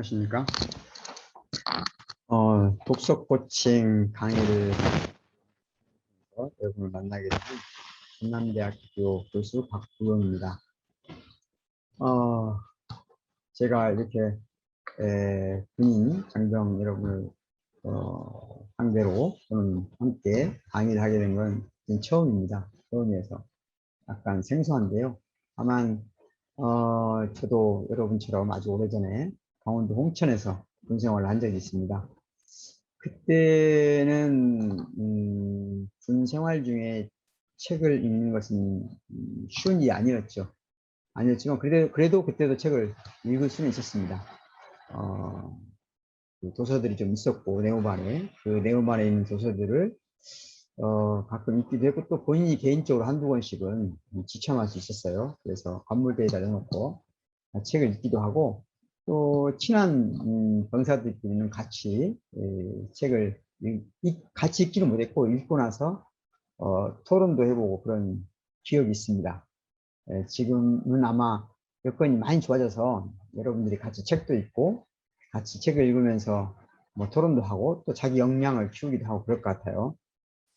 안녕하십니까? 독서 코칭 강의를 하면서 여러분을 만나게 된 전남대학교 교수 박구영입니다. 제가 이렇게 군인 장병 여러분을 상대로 또는 함께 강의를 하게 된 건 처음입니다. 처음이어서 약간 생소한데요. 다만 저도 여러분처럼 아주 오래전에 강원도 홍천에서 군 생활을 한 적이 있습니다. 그때는 군 생활 중에 책을 읽는 것은 쉬운 일이 아니었지만 그래도 그때도 책을 읽을 수는 있었습니다. 그 도서들이 좀 있었고 그 네모반에 있는 도서들을 가끔 읽기도 했고 또 본인이 개인적으로 한두 권씩은 지참할 수 있었어요. 그래서 관물대에다 넣어놓고 책을 읽기도 하고 또 친한 병사들끼리는 같이 책을 같이 읽지는 못했고 읽고 나서 토론도 해보고 그런 기억이 있습니다. 지금은 아마 여건이 많이 좋아져서 여러분들이 같이 책도 읽고 같이 책을 읽으면서 뭐 토론도 하고 또 자기 역량을 키우기도 하고 그럴 것 같아요.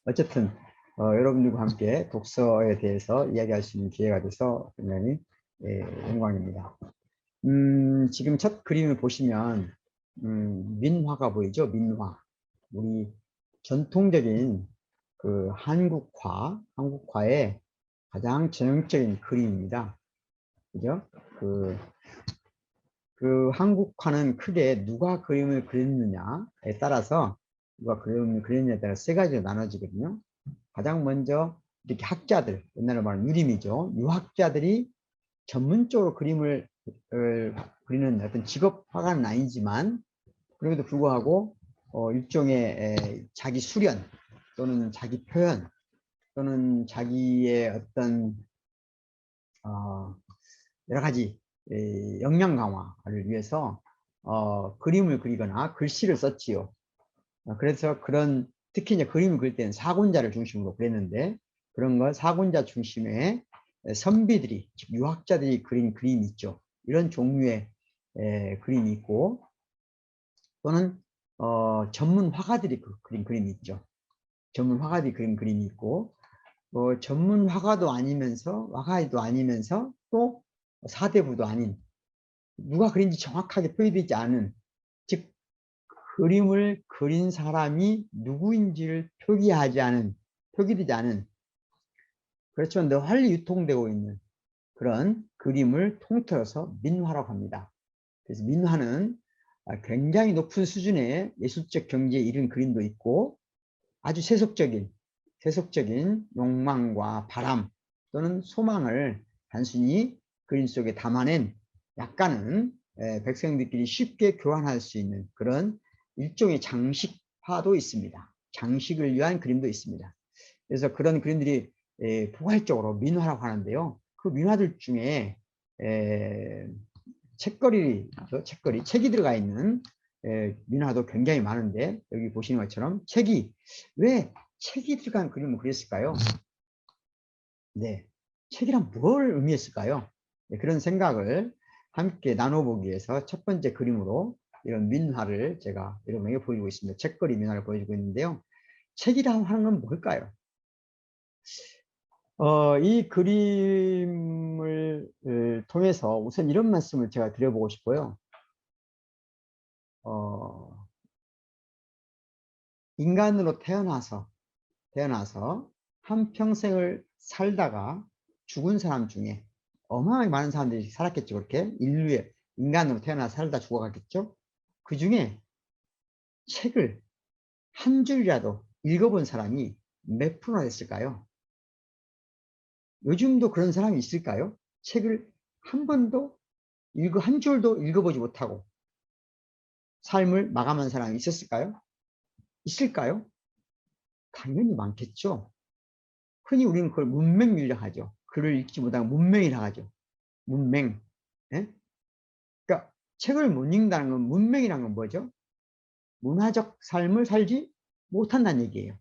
어쨌든 여러분들과 함께 독서에 대해서 이야기할 수 있는 기회가 돼서 굉장히 영광입니다. 지금 첫 그림을 보시면 민화가 보이죠? 민화. 우리 전통적인 그 한국화의 가장 전형적인 그림입니다. 그죠? 그 한국화는 크게 누가 그림을 그렸느냐에 따라서 누가 그림을 그렸느냐에 따라 세 가지로 나눠지거든요. 가장 먼저 이렇게 학자들, 옛날에 말하는 유림이죠. 유학자들이 전문적으로 그림을 그리는 어떤 직업 화가는 아니지만 그럼에도 불구하고 일종의 자기 수련 또는 자기 표현 또는 자기의 어떤 여러 가지 역량 강화를 위해서 그림을 그리거나 글씨를 썼지요. 그래서 특히 이제 그림을 그릴 때는 사군자를 중심으로 그랬는데 그런 걸 사군자 중심의 선비들이 즉 유학자들이 그린 그림이 있죠. 이런 종류의 그림이 있고 또는 전문 화가들이 그린 그림이 있죠. 전문 화가들이 그린 그림이 있고 전문 화가도 아니면서 화가도 아니면서 또 사대부도 아닌 누가 그린지 정확하게 표기되지 않은 즉 그림을 그린 사람이 누구인지를 표기되지 않은 그렇지만 널리 유통되고 있는 그런 그림을 통틀어서 민화라고 합니다. 그래서 민화는 굉장히 높은 수준의 예술적 경지에 이른 그림도 있고 아주 세속적인 욕망과 바람 또는 소망을 단순히 그림 속에 담아낸 약간은 백성들끼리 쉽게 교환할 수 있는 그런 일종의 장식화도 있습니다. 장식을 위한 그림도 있습니다. 그래서 그런 그림들이 포괄적으로 민화라고 하는데요. 그 민화들 중에 책이 들어가 있는 민화도 굉장히 많은데 여기 보시는 것처럼 왜 책이 들어간 그림을 그렸을까요? 네, 책이란 뭘 의미했을까요? 네, 그런 생각을 함께 나눠보기 위해서 첫 번째 그림으로 이런 민화를 제가 여러분에게 보여주고 있습니다. 책거리 민화를 보여주고 있는데요. 책이라고 하는 건 뭘까요? 이 그림을 통해서 우선 이런 말씀을 제가 드려보고 싶어요. 인간으로 태어나서 한평생을 살다가 죽은 사람 중에 어마어마하게 많은 사람들이 살았겠죠. 그렇게 인간으로 태어나서 살다 죽어갔겠죠. 그 중에 책을 한 줄이라도 읽어본 사람이 몇 프로나 됐을까요? 요즘도 그런 사람이 있을까요? 책을 한 줄도 읽어보지 못하고 삶을 마감한 사람이 있을까요? 당연히 많겠죠. 흔히 우리는 그걸 문맹이라고 하죠. 글을 읽지 못하고 문맹이라고 하죠. 문맹. 예? 그러니까 책을 못 읽는다는 건 문맹이라는 건 뭐죠? 문화적 삶을 살지 못한다는 얘기예요.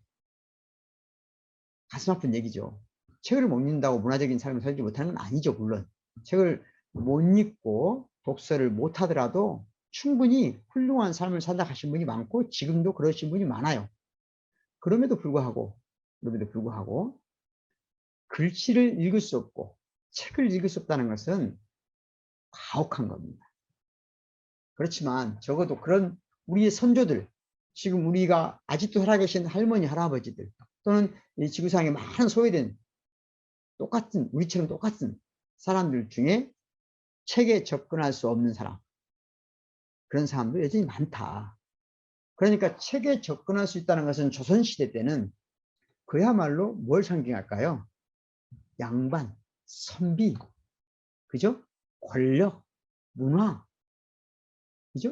가슴 아픈 얘기죠. 책을 못 읽는다고 문화적인 삶을 살지 못하는 건 아니죠. 물론 책을 못 읽고 독서를 못 하더라도 충분히 훌륭한 삶을 살다 가신 분이 많고 지금도 그러신 분이 많아요. 그럼에도 불구하고 글씨를 읽을 수 없고 책을 읽을 수 없다는 것은 가혹한 겁니다. 그렇지만 적어도 그런 우리의 선조들, 지금 우리가 아직도 살아계신 할머니, 할아버지들 또는 이 지구상에 많은 소외된 똑같은 우리처럼 똑같은 사람들 중에 책에 접근할 수 없는 사람, 그런 사람도 여전히 많다. 그러니까 책에 접근할 수 있다는 것은 조선시대 때는 그야말로 뭘 상징할까요? 양반, 선비, 그죠? 권력, 문화, 그죠?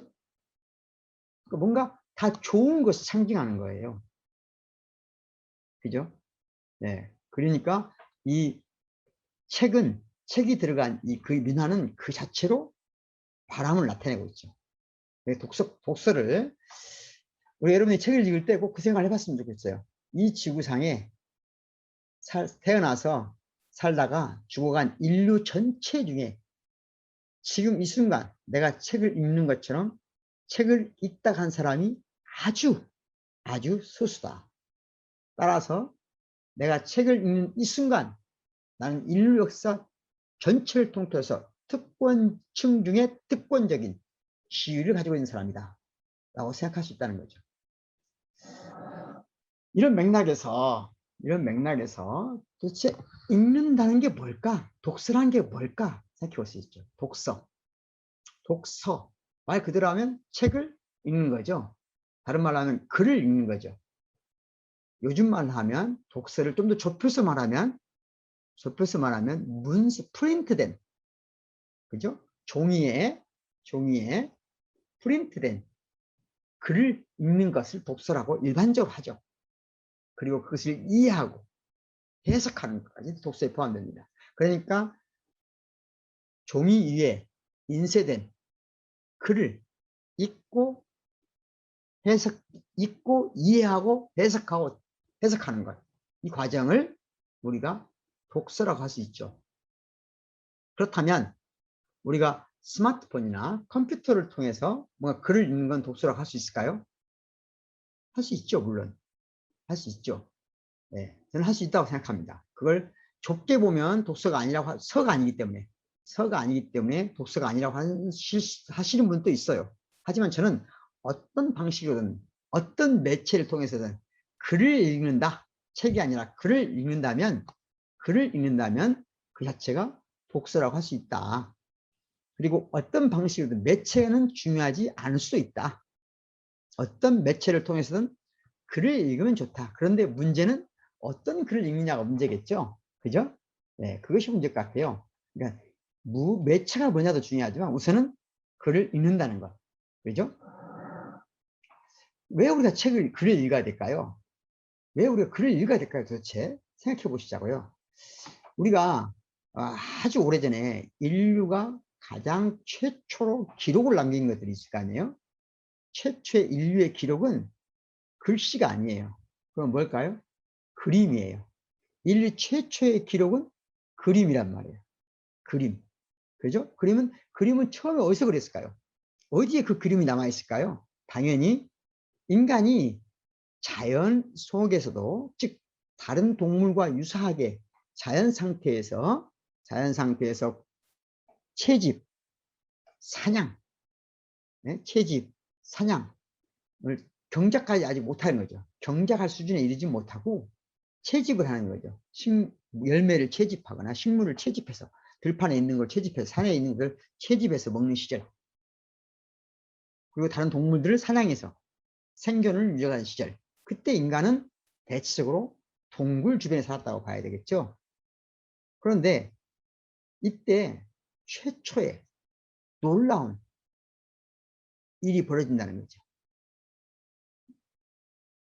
그러니까 뭔가 다 좋은 것을 상징하는 거예요. 그죠? 네. 그러니까 이 책이 들어간 그 민화는 그 자체로 바람을 나타내고 있죠. 독서를 우리 여러분이 책을 읽을 때 꼭 그 생각을 해봤으면 좋겠어요. 이 지구상에 태어나서 살다가 죽어간 인류 전체 중에 지금 이 순간 내가 책을 읽는 것처럼 책을 읽다 간 사람이 아주 소수다. 따라서 내가 책을 읽는 이 순간 나는 인류 역사 전체를 통틀어서 특권층 중에 특권적인 지위를 가지고 있는 사람이다 라고 생각할 수 있다는 거죠. 이런 맥락에서 도대체 읽는다는 게 뭘까? 독서라는 게 뭘까? 생각해 볼 수 있죠. 독서 말 그대로 하면 책을 읽는 거죠. 다른 말로 하면 글을 읽는 거죠. 요즘 말로 하면 독서를 좀 더 좁혀서 말하면 문서 프린트된, 그죠? 종이에 프린트된 글을 읽는 것을 독서라고 일반적으로 하죠. 그리고 그것을 이해하고 해석하는 것까지 독서에 포함됩니다. 그러니까 종이 위에 인쇄된 글을 읽고 이해하고 해석하는 것. 이 과정을 우리가 독서라고 할 수 있죠. 그렇다면 우리가 스마트폰이나 컴퓨터를 통해서 뭔가 글을 읽는 건 독서라고 할 수 있을까요? 할 수 있죠, 물론. 할 수 있죠. 네, 저는 할 수 있다고 생각합니다. 그걸 좁게 보면 서가 아니기 때문에 독서가 아니라고 하시는 분도 있어요. 하지만 저는 어떤 방식으로든 어떤 매체를 통해서든 글을 읽는다. 책이 아니라 글을 읽는다면 그 자체가 독서라고 할 수 있다. 그리고 어떤 방식으로든 매체는 중요하지 않을 수도 있다. 어떤 매체를 통해서든 글을 읽으면 좋다. 그런데 문제는 어떤 글을 읽느냐가 문제겠죠. 그죠? 네, 그것이 문제일 것 같아요. 그러니까 매체가 뭐냐도 중요하지만 우선은 글을 읽는다는 것. 그죠? 왜 우리가 글을 읽어야 될까요? 왜 우리가 글을 읽어야 될까요? 도대체 생각해 보시자고요. 우리가 아주 오래전에 인류가 가장 최초로 기록을 남긴 것들이 있을 거 아니에요? 최초의 인류의 기록은 글씨가 아니에요. 그럼 뭘까요? 그림이에요. 인류 최초의 기록은 그림이란 말이에요. 그림. 그죠? 그림은 처음에 어디서 그랬을까요? 어디에 그 그림이 남아있을까요? 당연히 인간이 자연 속에서도, 즉 다른 동물과 유사하게 자연 상태에서 채집, 사냥, 채집, 사냥을 경작하지 아직 못하는 거죠. 경작할 수준에 이르지 못하고 채집을 하는 거죠. 열매를 채집하거나 식물을 채집해서 들판에 있는 걸 채집해서 산에 있는 걸 채집해서 먹는 시절, 그리고 다른 동물들을 사냥해서 생존을 유지하는 시절, 그때 인간은 대체적으로 동굴 주변에 살았다고 봐야 되겠죠. 그런데 이때 최초의 놀라운 일이 벌어진다는 거죠.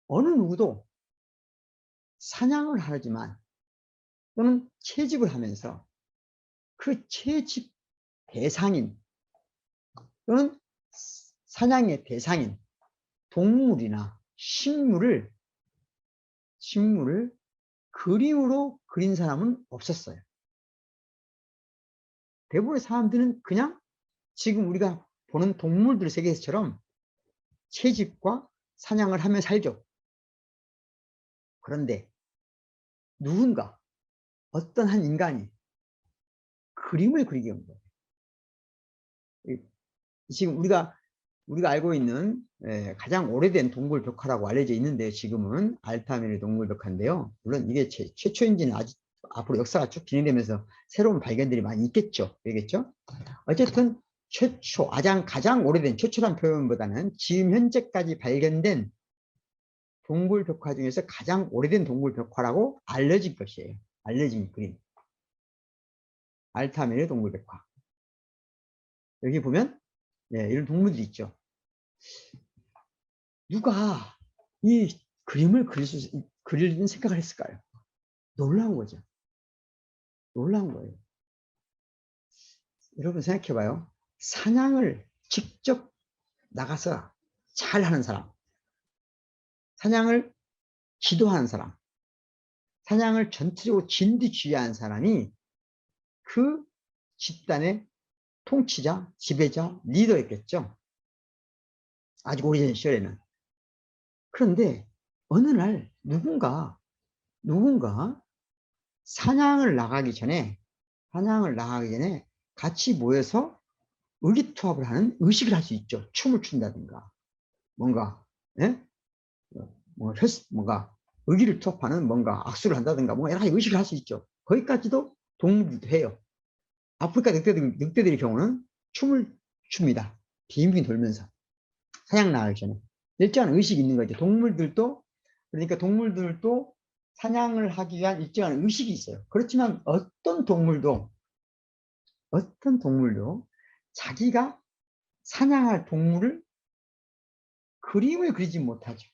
어느 누구도 사냥을 하지만 또는 채집을 하면서 그 채집 대상인 또는 사냥의 대상인 동물이나 식물을 그림으로 그린 사람은 없었어요. 대부분의 사람들은 그냥 지금 우리가 보는 동물들 세계에서처럼 채집과 사냥을 하며 살죠. 그런데 누군가 어떤 한 인간이 그림을 그리게 온 거예요. 지금 우리가 알고 있는 가장 오래된 동굴 벽화라고 알려져 있는데, 지금은 알타미르 동굴 벽화인데요. 물론 이게 최초인지는 아직 앞으로 역사가 쭉 진행되면서 새로운 발견들이 많이 있겠죠. 되겠죠? 어쨌든 최초, 가장 오래된, 최초란 표현보다는 지금 현재까지 발견된 동굴 벽화 중에서 가장 오래된 동굴 벽화라고 알려진 것이에요. 알려진 그림. 알타미르 동굴 벽화. 여기 보면 이런 동물들이 있죠. 누가 이 그림을 그리는 생각을 했을까요? 놀라운 거죠. 놀라운 거예요. 여러분 생각해봐요. 사냥을 직접 나가서 잘하는 사람, 사냥을 지도하는 사람, 사냥을 전투적으로 진두지휘하는 사람이 그 집단의 통치자, 지배자, 리더였겠죠. 아주 오래전 시절에는. 그런데 어느 날 누군가 사냥을 나가기 전에 같이 모여서 의기투합을 하는 의식을 할 수 있죠. 춤을 춘다든가 뭔가 뭔가 의기를 투합하는 뭔가 악수를 한다든가 뭔가 여러 가지 의식을 할 수 있죠. 거기까지도 동물들도 해요. 아프리카 늑대들의 경우는 춤을 춥니다. 빙빙 돌면서 사냥 나가기 전에 일정한 의식이 있는 거죠. 그러니까 동물들도 사냥을 하기 위한 일정한 의식이 있어요. 그렇지만 어떤 동물도 자기가 사냥할 동물을 그림을 그리지 못하죠.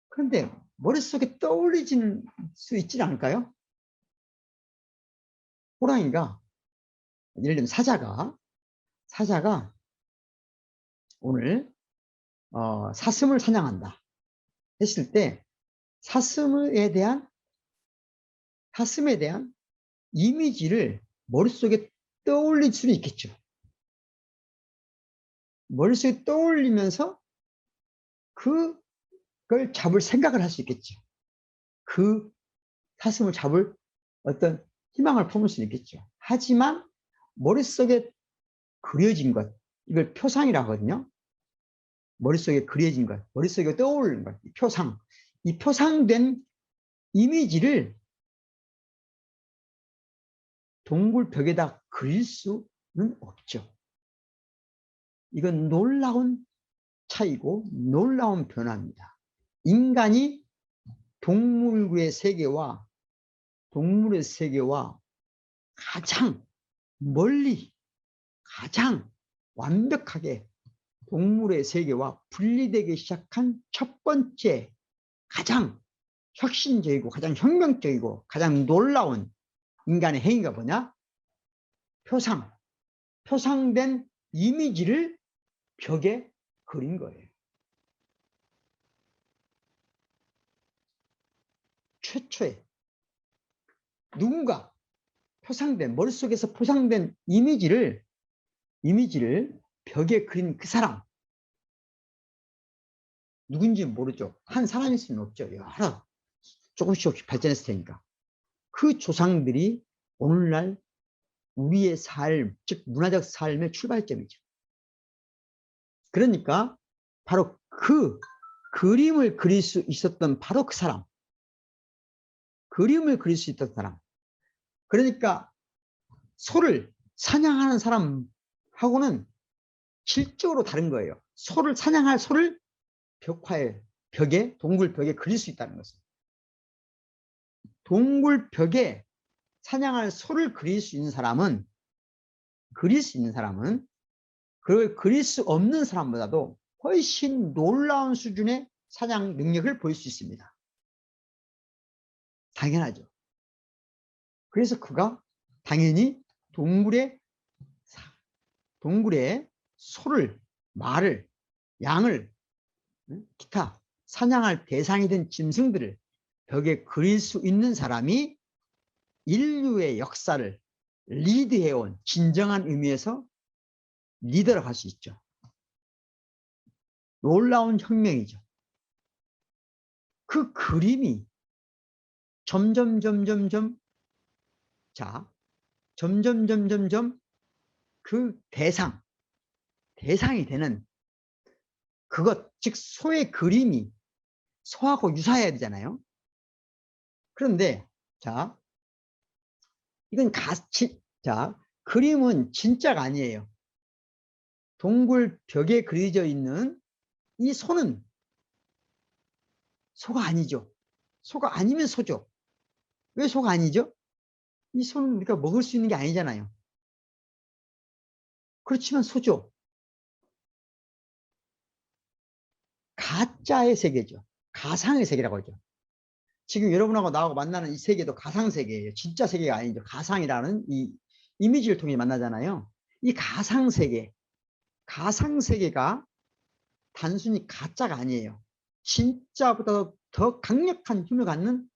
그런데 머릿속에 떠올리질 수 있지 않을까요? 호랑이가, 예를 들면 사자가 오늘 사슴을 사냥한다 했을 때 사슴에 대한 이미지를 머릿속에 떠올릴 수는 있겠죠. 머릿속에 떠올리면서 그걸 잡을 생각을 할 수 있겠죠. 그 사슴을 잡을 어떤 희망을 품을 수 있겠죠. 하지만 머릿속에 그려진 것, 이걸 표상이라고 하거든요. 머릿속에 그려진 것, 머릿속에 떠오르는 것, 이 표상된 이미지를 동굴 벽에다 그릴 수는 없죠. 이건 놀라운 차이고 놀라운 변화입니다. 인간이 동물의 세계와 가장 멀리, 가장 완벽하게 동물의 세계와 분리되기 시작한 첫 번째 가장 혁신적이고 가장 혁명적이고 가장 놀라운 인간의 행위가 뭐냐? 표상된 이미지를 벽에 그린 거예요. 최초에 누군가 머릿속에서 포상된 이미지를 벽에 그린 그 사람, 누군지 모르죠. 한 사람일 수는 없죠. 여러 조금씩 발전했을 테니까. 그 조상들이 오늘날 우리의 삶, 즉 문화적 삶의 출발점이죠. 그러니까 바로 그 그림을 그릴 수 있었던 바로 그 사람, 그림을 그릴 수 있던 사람, 그러니까 소를 사냥하는 사람하고는 질적으로 다른 거예요. 사냥할 소를 동굴 벽에 그릴 수 있다는 것은. 동굴 벽에 사냥할 소를 그릴 수 있는 사람은 그걸 그릴 수 없는 사람보다도 훨씬 놀라운 수준의 사냥 능력을 보일 수 있습니다. 당연하죠. 그래서 그가 당연히 동굴에 소를, 말을, 양을, 기타 사냥할 대상이 된 짐승들을 벽에 그릴 수 있는 사람이 인류의 역사를 리드해온, 진정한 의미에서 리더라고 할 수 있죠. 놀라운 혁명이죠. 그 그림이 점점 그 대상이 되는 그것, 즉 소의 그림이 소하고 유사해야 되잖아요. 그런데 자, 이건 그림은 진짜가 아니에요. 동굴 벽에 그려져 있는 이 소는 소가 아니죠. 소가 아니면 소죠. 왜 소가 아니죠? 이 소는 우리가 먹을 수 있는 게 아니잖아요. 그렇지만 소죠. 가짜의 세계죠. 가상의 세계라고 하죠. 지금 여러분하고 나하고 만나는 이 세계도 가상세계예요. 진짜 세계가 아니죠. 가상이라는 이 이미지를 통해 만나잖아요. 이 가상세계가 단순히 가짜가 아니에요. 진짜보다 더 강력한 힘을 갖는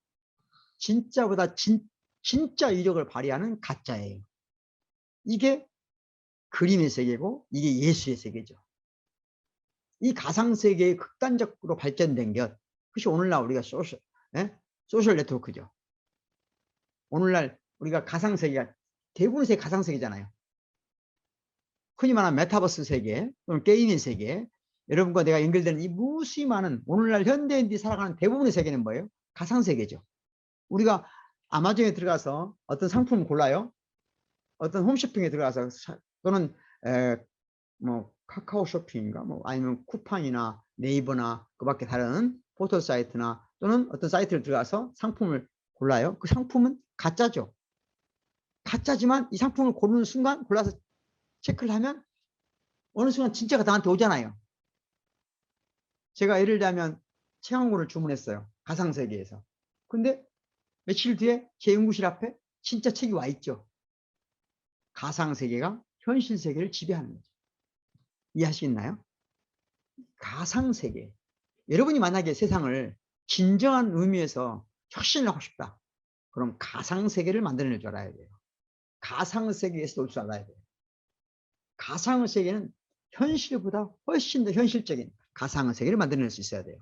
진짜보다 진짜 위력을 발휘하는 가짜예요. 이게 그림의 세계고 이게 예수의 세계죠. 이 가상세계의 극단적으로 발전된 것, 그것이 오늘날 우리가 소셜 네트워크죠. 오늘날 우리가 가상세계가 대부분의 세계 가상세계잖아요. 흔히 말하는 메타버스 세계 또는 게임의 세계, 여러분과 내가 연결되는 이 무수히 많은 오늘날 현대인들이 살아가는 대부분의 세계는 뭐예요? 가상세계죠. 우리가 아마존에 들어가서 어떤 상품을 골라요. 어떤 홈쇼핑에 들어가서 또는 뭐 카카오 쇼핑인가 뭐 아니면 쿠팡이나 네이버나 그 밖에 다른 포털 사이트나 또는 어떤 사이트를 들어가서 상품을 골라요. 그 상품은 가짜죠. 가짜지만 이 상품을 고르는 순간 골라서 체크를 하면 어느 순간 진짜가 나한테 오잖아요. 제가 예를 들면 책 한 권을 주문했어요. 가상세계에서. 근데 며칠 뒤에 제 연구실 앞에 진짜 책이 와 있죠. 가상세계가 현실세계를 지배하는 거죠. 이해하시겠나요? 가상세계. 여러분이 만약에 세상을 진정한 의미에서 혁신을 하고 싶다. 그럼 가상세계를 만들어낼 줄 알아야 돼요. 가상세계에서 올 줄 알아야 돼요. 가상세계는 현실보다 훨씬 더 현실적인 가상세계를 만들어낼 수 있어야 돼요.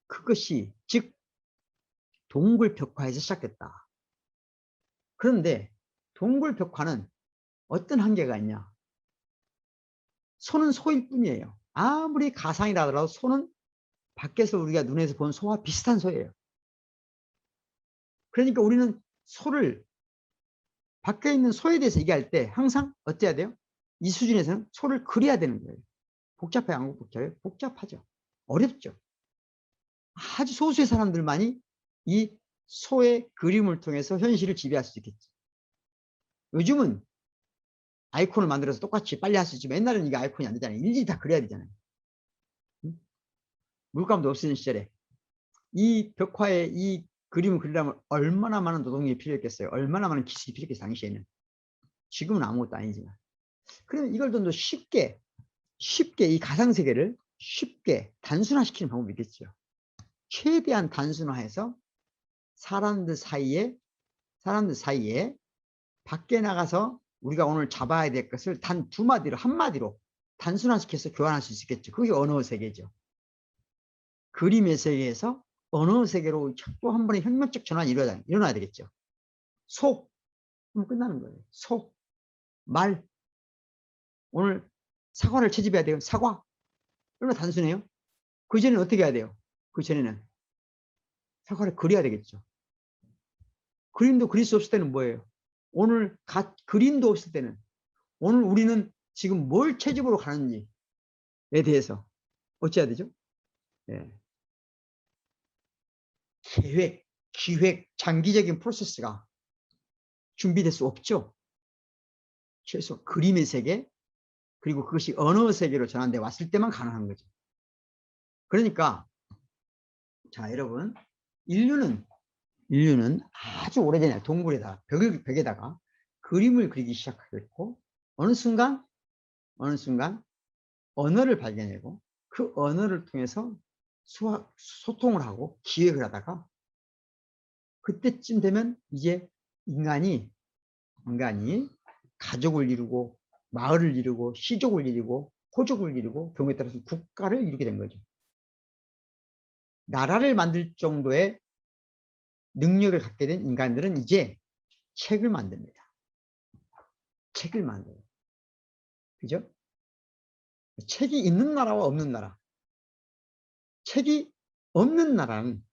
그것이 즉 동굴벽화에서 시작됐다. 그런데 동굴벽화는 어떤 한계가 있냐? 소는 소일 뿐이에요. 아무리 가상이라 하더라도 소는 밖에서 우리가 눈에서 본 소와 비슷한 소예요. 그러니까 우리는 소를 밖에 있는 소에 대해서 얘기할 때 항상 어때야 돼요? 이 수준에서는 소를 그려야 되는 거예요. 복잡해요? 안 복잡해요? 복잡하죠. 어렵죠. 아주 소수의 사람들만이 이 소의 그림을 통해서 현실을 지배할 수 있겠지. 요즘은 아이콘을 만들어서 똑같이 빨리 할 수 있지만 옛날에는 이게 아이콘이 안 되잖아요. 일일이 다 그려야 되잖아요. 물감도 없어진 시절에 이 벽화에 이 그림을 그리려면 얼마나 많은 노동력이 필요했겠어요. 얼마나 많은 기술이 필요했겠어요. 당시에는. 지금은 아무것도 아니지만. 그러면 이걸 좀 더 쉽게 이 가상세계를 쉽게 단순화시키는 방법이 있겠죠. 최대한 단순화해서 사람들 사이에 밖에 나가서 우리가 오늘 잡아야 될 것을 단 두 마디로 한마디로 단순화시켜서 교환할 수 있겠죠. 그게 언어 세계죠. 그림의 세계에서 언어 세계로 또 한 번의 혁명적 전환이 일어나야 되겠죠. 소 그럼 끝나는 거예요. 소, 말. 오늘 사과를 채집해야 돼요. 사과. 얼마나 단순해요. 그 전에는 어떻게 해야 돼요? 그 전에는 사과를 그려야 되겠죠. 그림도 그릴 수 없을 때는 뭐예요? 오늘 그림도 없을 때는 오늘 우리는 지금 뭘 채집으로 가는지에 대해서 어찌해야 되죠? 네. 계획, 기획, 장기적인 프로세스가 준비될 수 없죠. 최소 그림의 세계 그리고 그것이 언어 세계로 전환돼 왔을 때만 가능한 거죠. 그러니까 자 여러분 인류는 아주 오래전에 동굴에다가 벽에다가 그림을 그리기 시작했고 어느 순간 언어를 발견하고 그 언어를 통해서 소통을 하고 기획을 하다가 그때쯤 되면 이제 인간이 가족을 이루고 마을을 이루고 시족을 이루고 호족을 이루고 경우에 따라서 국가를 이루게 된 거죠. 나라를 만들 정도의 능력을 갖게 된 인간들은 이제 책을 만듭니다. 책을 만들어요. 그죠? 책이 있는 나라와 없는 나라. 책이 없는 나라는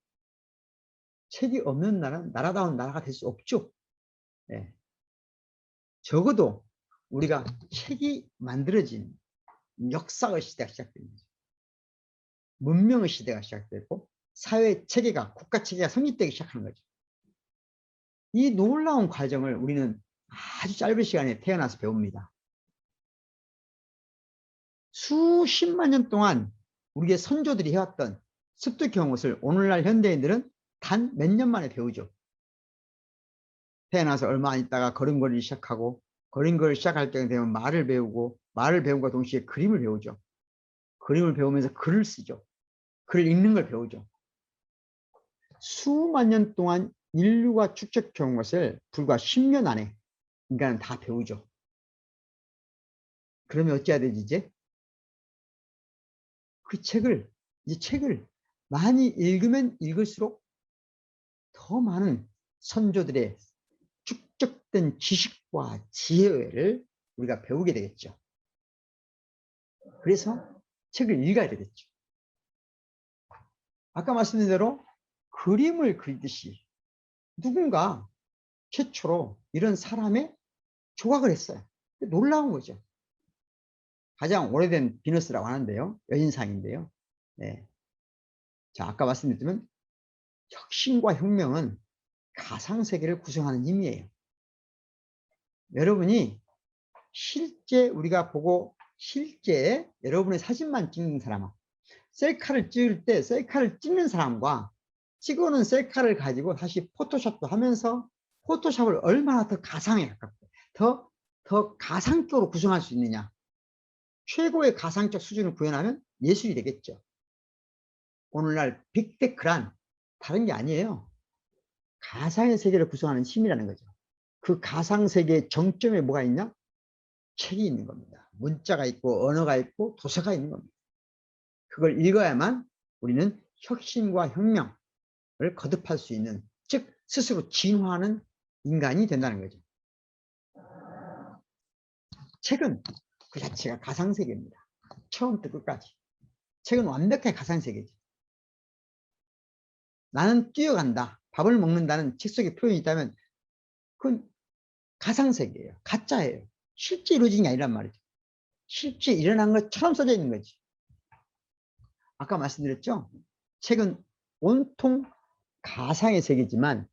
나라다운 나라가 될 수 없죠. 네. 적어도 우리가 책이 만들어진 역사의 시대가 시작된 거죠. 문명의 시대가 시작되고 사회 체계가 국가 체계가 성립되기 시작하는 거죠. 이 놀라운 과정을 우리는 아주 짧은 시간에 태어나서 배웁니다. 수십만 년 동안 우리의 선조들이 해왔던 습득해온 것을 오늘날 현대인들은 단 몇 년 만에 배우죠. 태어나서 얼마 안 있다가 걸음걸이를 시작하고 걸음걸이를 시작할 때 되면 말을 배우고 말을 배움과 동시에 그림을 배우죠. 그림을 배우면서 글을 쓰죠. 글을 읽는 걸 배우죠. 수만 년 동안 인류가 축적해온 것을 불과 10년 안에 인간은 다 배우죠. 그러면 어찌해야 되지 이제? 그 책을 많이 읽으면 읽을수록 더 많은 선조들의 축적된 지식과 지혜를 우리가 배우게 되겠죠. 그래서 책을 읽어야 되겠죠. 아까 말씀드린 대로 그림을 그리듯이 누군가 최초로 이런 사람의 조각을 했어요. 놀라운 거죠. 가장 오래된 비너스라고 하는데요. 여인상인데요. 네. 자, 아까 말씀드렸지만 혁신과 혁명은 가상세계를 구성하는 힘이에요. 여러분이 실제 우리가 보고 실제 여러분의 사진만 찍는 사람은 셀카를 찍을 때 셀카를 찍는 사람과 찍어놓은 셀카를 가지고 다시 포토샵도 하면서 포토샵을 얼마나 더 가상에 가깝게 더 가상적으로 구성할 수 있느냐, 최고의 가상적 수준을 구현하면 예술이 되겠죠. 오늘날 빅테크란 다른 게 아니에요. 가상의 세계를 구성하는 힘이라는 거죠. 그 가상세계의 정점에 뭐가 있냐? 책이 있는 겁니다. 문자가 있고 언어가 있고 도서가 있는 겁니다. 그걸 읽어야만 우리는 혁신과 혁명을 거듭할 수 있는, 즉 스스로 진화하는 인간이 된다는 거죠. 책은 그 자체가 가상세계입니다. 처음부터 끝까지. 책은 완벽하게 가상세계죠. 나는 뛰어간다, 밥을 먹는다는 책 속에 표현이 있다면 그건 가상세계예요. 가짜예요. 실제 이루어진 게 아니란 말이죠. 실제 일어난 것처럼 써져 있는 거지. 아까 말씀드렸죠? 책은 온통 가상의 세계지만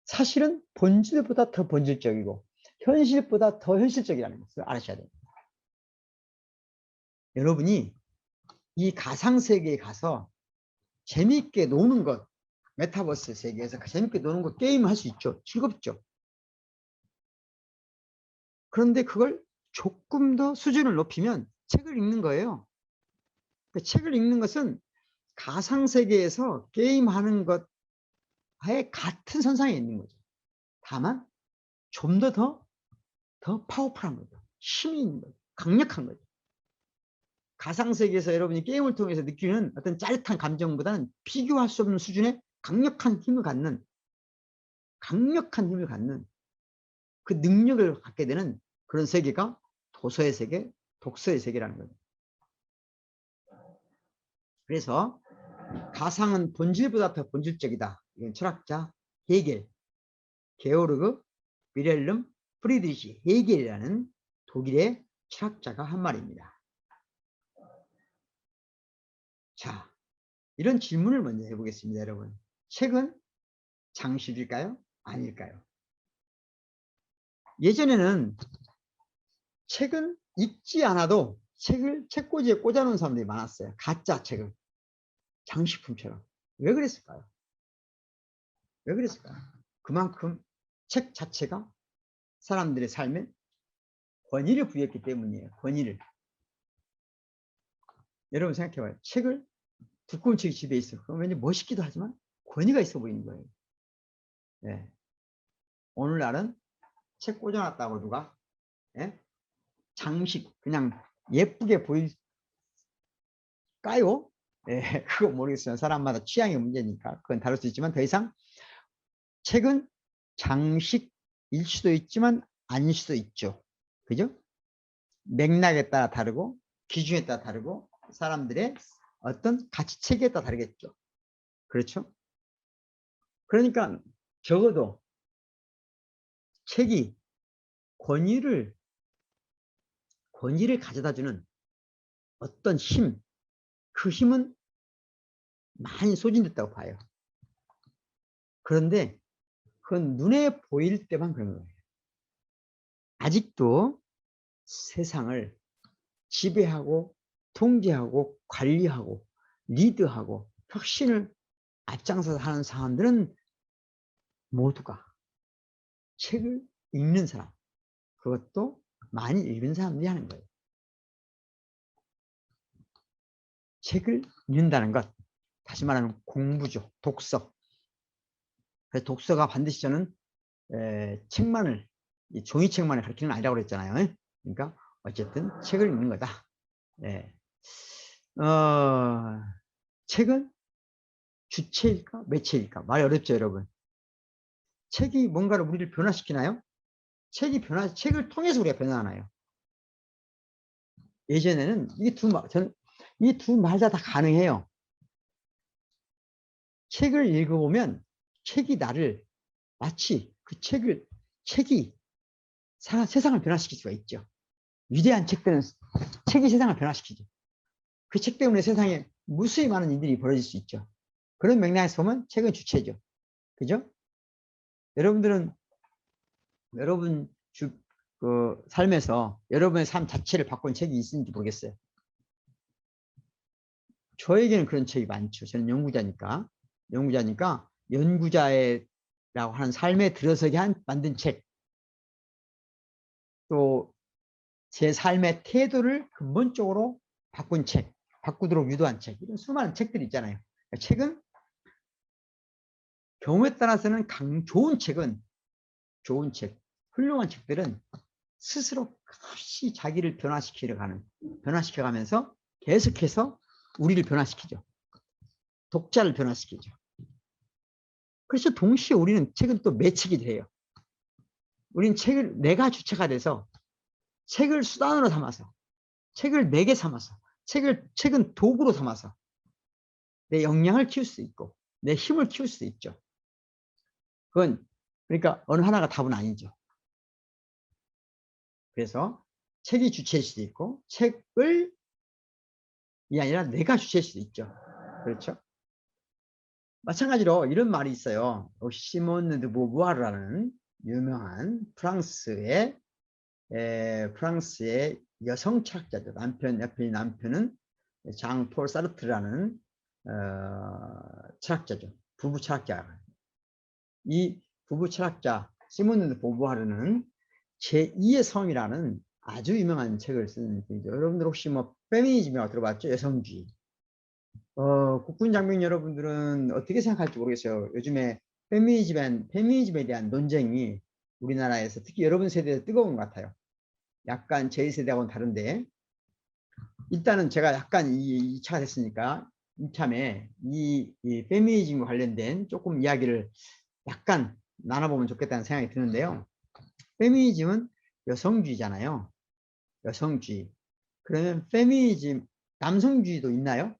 사실은 본질보다 더 본질적이고 현실보다 더 현실적이라는 것을 알으셔야 됩니다. 여러분이 이 가상세계에 가서 재미있게 노는 것, 메타버스 세계에서 재미있게 노는 것, 게임을 할 수 있죠. 즐겁죠. 그런데 그걸 조금 더 수준을 높이면 책을 읽는 거예요. 그 책을 읽는 것은 가상세계에서 게임하는 것에 같은 선상에 있는 거죠. 다만 좀 더 파워풀한 거죠. 힘이 있는 거죠. 강력한 거죠. 가상세계에서 여러분이 게임을 통해서 느끼는 어떤 짜릿한 감정보다는 비교할 수 없는 수준의 강력한 힘을 갖는 그 능력을 갖게 되는 그런 세계가 도서의 세계, 독서의 세계라는 거죠. 그래서 가상은 본질보다 더 본질적이다. 이건 철학자 헤겔, 게오르그 위렐름 프리드리히 헤겔이라는 독일의 철학자가 한 말입니다. 자, 이런 질문을 먼저 해보겠습니다, 여러분. 책은 장식일까요? 아닐까요? 예전에는 책은 읽지 않아도 책을 책꽂이에 꽂아놓은 사람들이 많았어요. 가짜 책을. 장식품처럼. 왜 그랬을까요? 왜 그랬을까요? 그만큼 책 자체가 사람들의 삶에 권위를 부여했기 때문이에요. 권위를. 여러분 생각해봐요. 책을 두꺼운 책이 집에 있어. 그럼 왠지 멋있기도 하지만 권위가 있어 보이는 거예요. 네. 오늘날은 책 꽂아놨다고 누가, 예? 장식, 그냥 예쁘게 보일까요? 예, 그거 모르겠어요. 사람마다 취향의 문제니까 그건 다를 수 있지만 더 이상 책은 장식일 수도 있지만 아닐 수도 있죠. 그죠? 맥락에 따라 다르고 기준에 따라 다르고 사람들의 어떤 가치체계에 따라 다르겠죠. 그렇죠? 그러니까 적어도 책이 권위를 가져다주는 어떤 힘, 그 힘은 많이 소진됐다고 봐요. 그런데 그건 눈에 보일 때만 그런 거예요. 아직도 세상을 지배하고 통제하고 관리하고 리드하고 혁신을 앞장서서 하는 사람들은 모두가 책을 읽는 사람, 그것도 많이 읽은 사람들이 하는 거예요. 책을 읽는다는 것, 다시 말하면 공부죠. 독서. 그래서 독서가 반드시 저는 책만을, 종이책만을 가르치는 건 아니라고 그랬잖아요. 그러니까 어쨌든 책을 읽는 거다. 예. 책은 주체일까 매체일까 말이 어렵죠, 여러분. 책이 뭔가를 우리를 변화시키나요? 책을 통해서 우리가 변화하나요? 예전에는 이 두 말 다 가능해요. 책을 읽어보면 책이 나를 마치 책이 세상을 변화시킬 수가 있죠. 위대한 책들은 책이 세상을 변화시키죠. 그 책 때문에 세상에 무수히 많은 일들이 벌어질 수 있죠. 그런 맥락에서 보면 책은 주체죠. 그죠? 여러분 삶에서 여러분의 삶 자체를 바꾼 책이 있는지 모르겠어요. 저에게는 그런 책이 많죠. 저는 연구자니까 연구자라고 하는 삶에 들어서게 만든 책, 또 제 삶의 태도를 근본적으로 바꾼 책, 바꾸도록 유도한 책, 이런 수많은 책들이 있잖아요. 책은 경우에 따라서는 좋은 책, 훌륭한 책들은 스스로 없이 자기를 변화시켜가면서 계속해서 우리를 변화시키죠. 독자를 변화시키죠. 그래서 동시에 우리는 책은 또 매책이 돼요. 우리는 책을 내가 주체가 돼서 책을 수단으로 삼아서, 책을 매개 삼아서, 책은 도구로 삼아서 내 역량을 키울 수 있고 내 힘을 키울 수 있죠. 그러니까 어느 하나가 답은 아니죠. 그래서 책이 주체일 수도 있고 책을 이 아니라 내가 주체일 수도 있죠. 그렇죠? 마찬가지로 이런 말이 있어요. 시몬 드 보부아르라는 유명한 프랑스의 여성 철학자죠. 옆에 남편은 장 폴 사르트라는 철학자죠. 부부 철학자. 이 부부 철학자 시몬 드 보부아르는 제2의 섬이라는 아주 유명한 책을 쓴 분이죠. 여러분들 혹시 뭐 페미니즘이라고 들어봤죠? 여성주의. 국군 장병 여러분들은 어떻게 생각할지 모르겠어요. 요즘에 페미니즘에 대한 논쟁이 우리나라에서 특히 여러분 세대에서 뜨거운 것 같아요. 약간 제 세대하고는 다른데, 일단은 제가 약간 2차가 됐으니까 이참에 이 페미니즘과 관련된 조금 이야기를 약간 나눠보면 좋겠다는 생각이 드는데요. 페미니즘은 여성주의잖아요. 여성주의. 그러면 페미니즘, 남성주의도 있나요?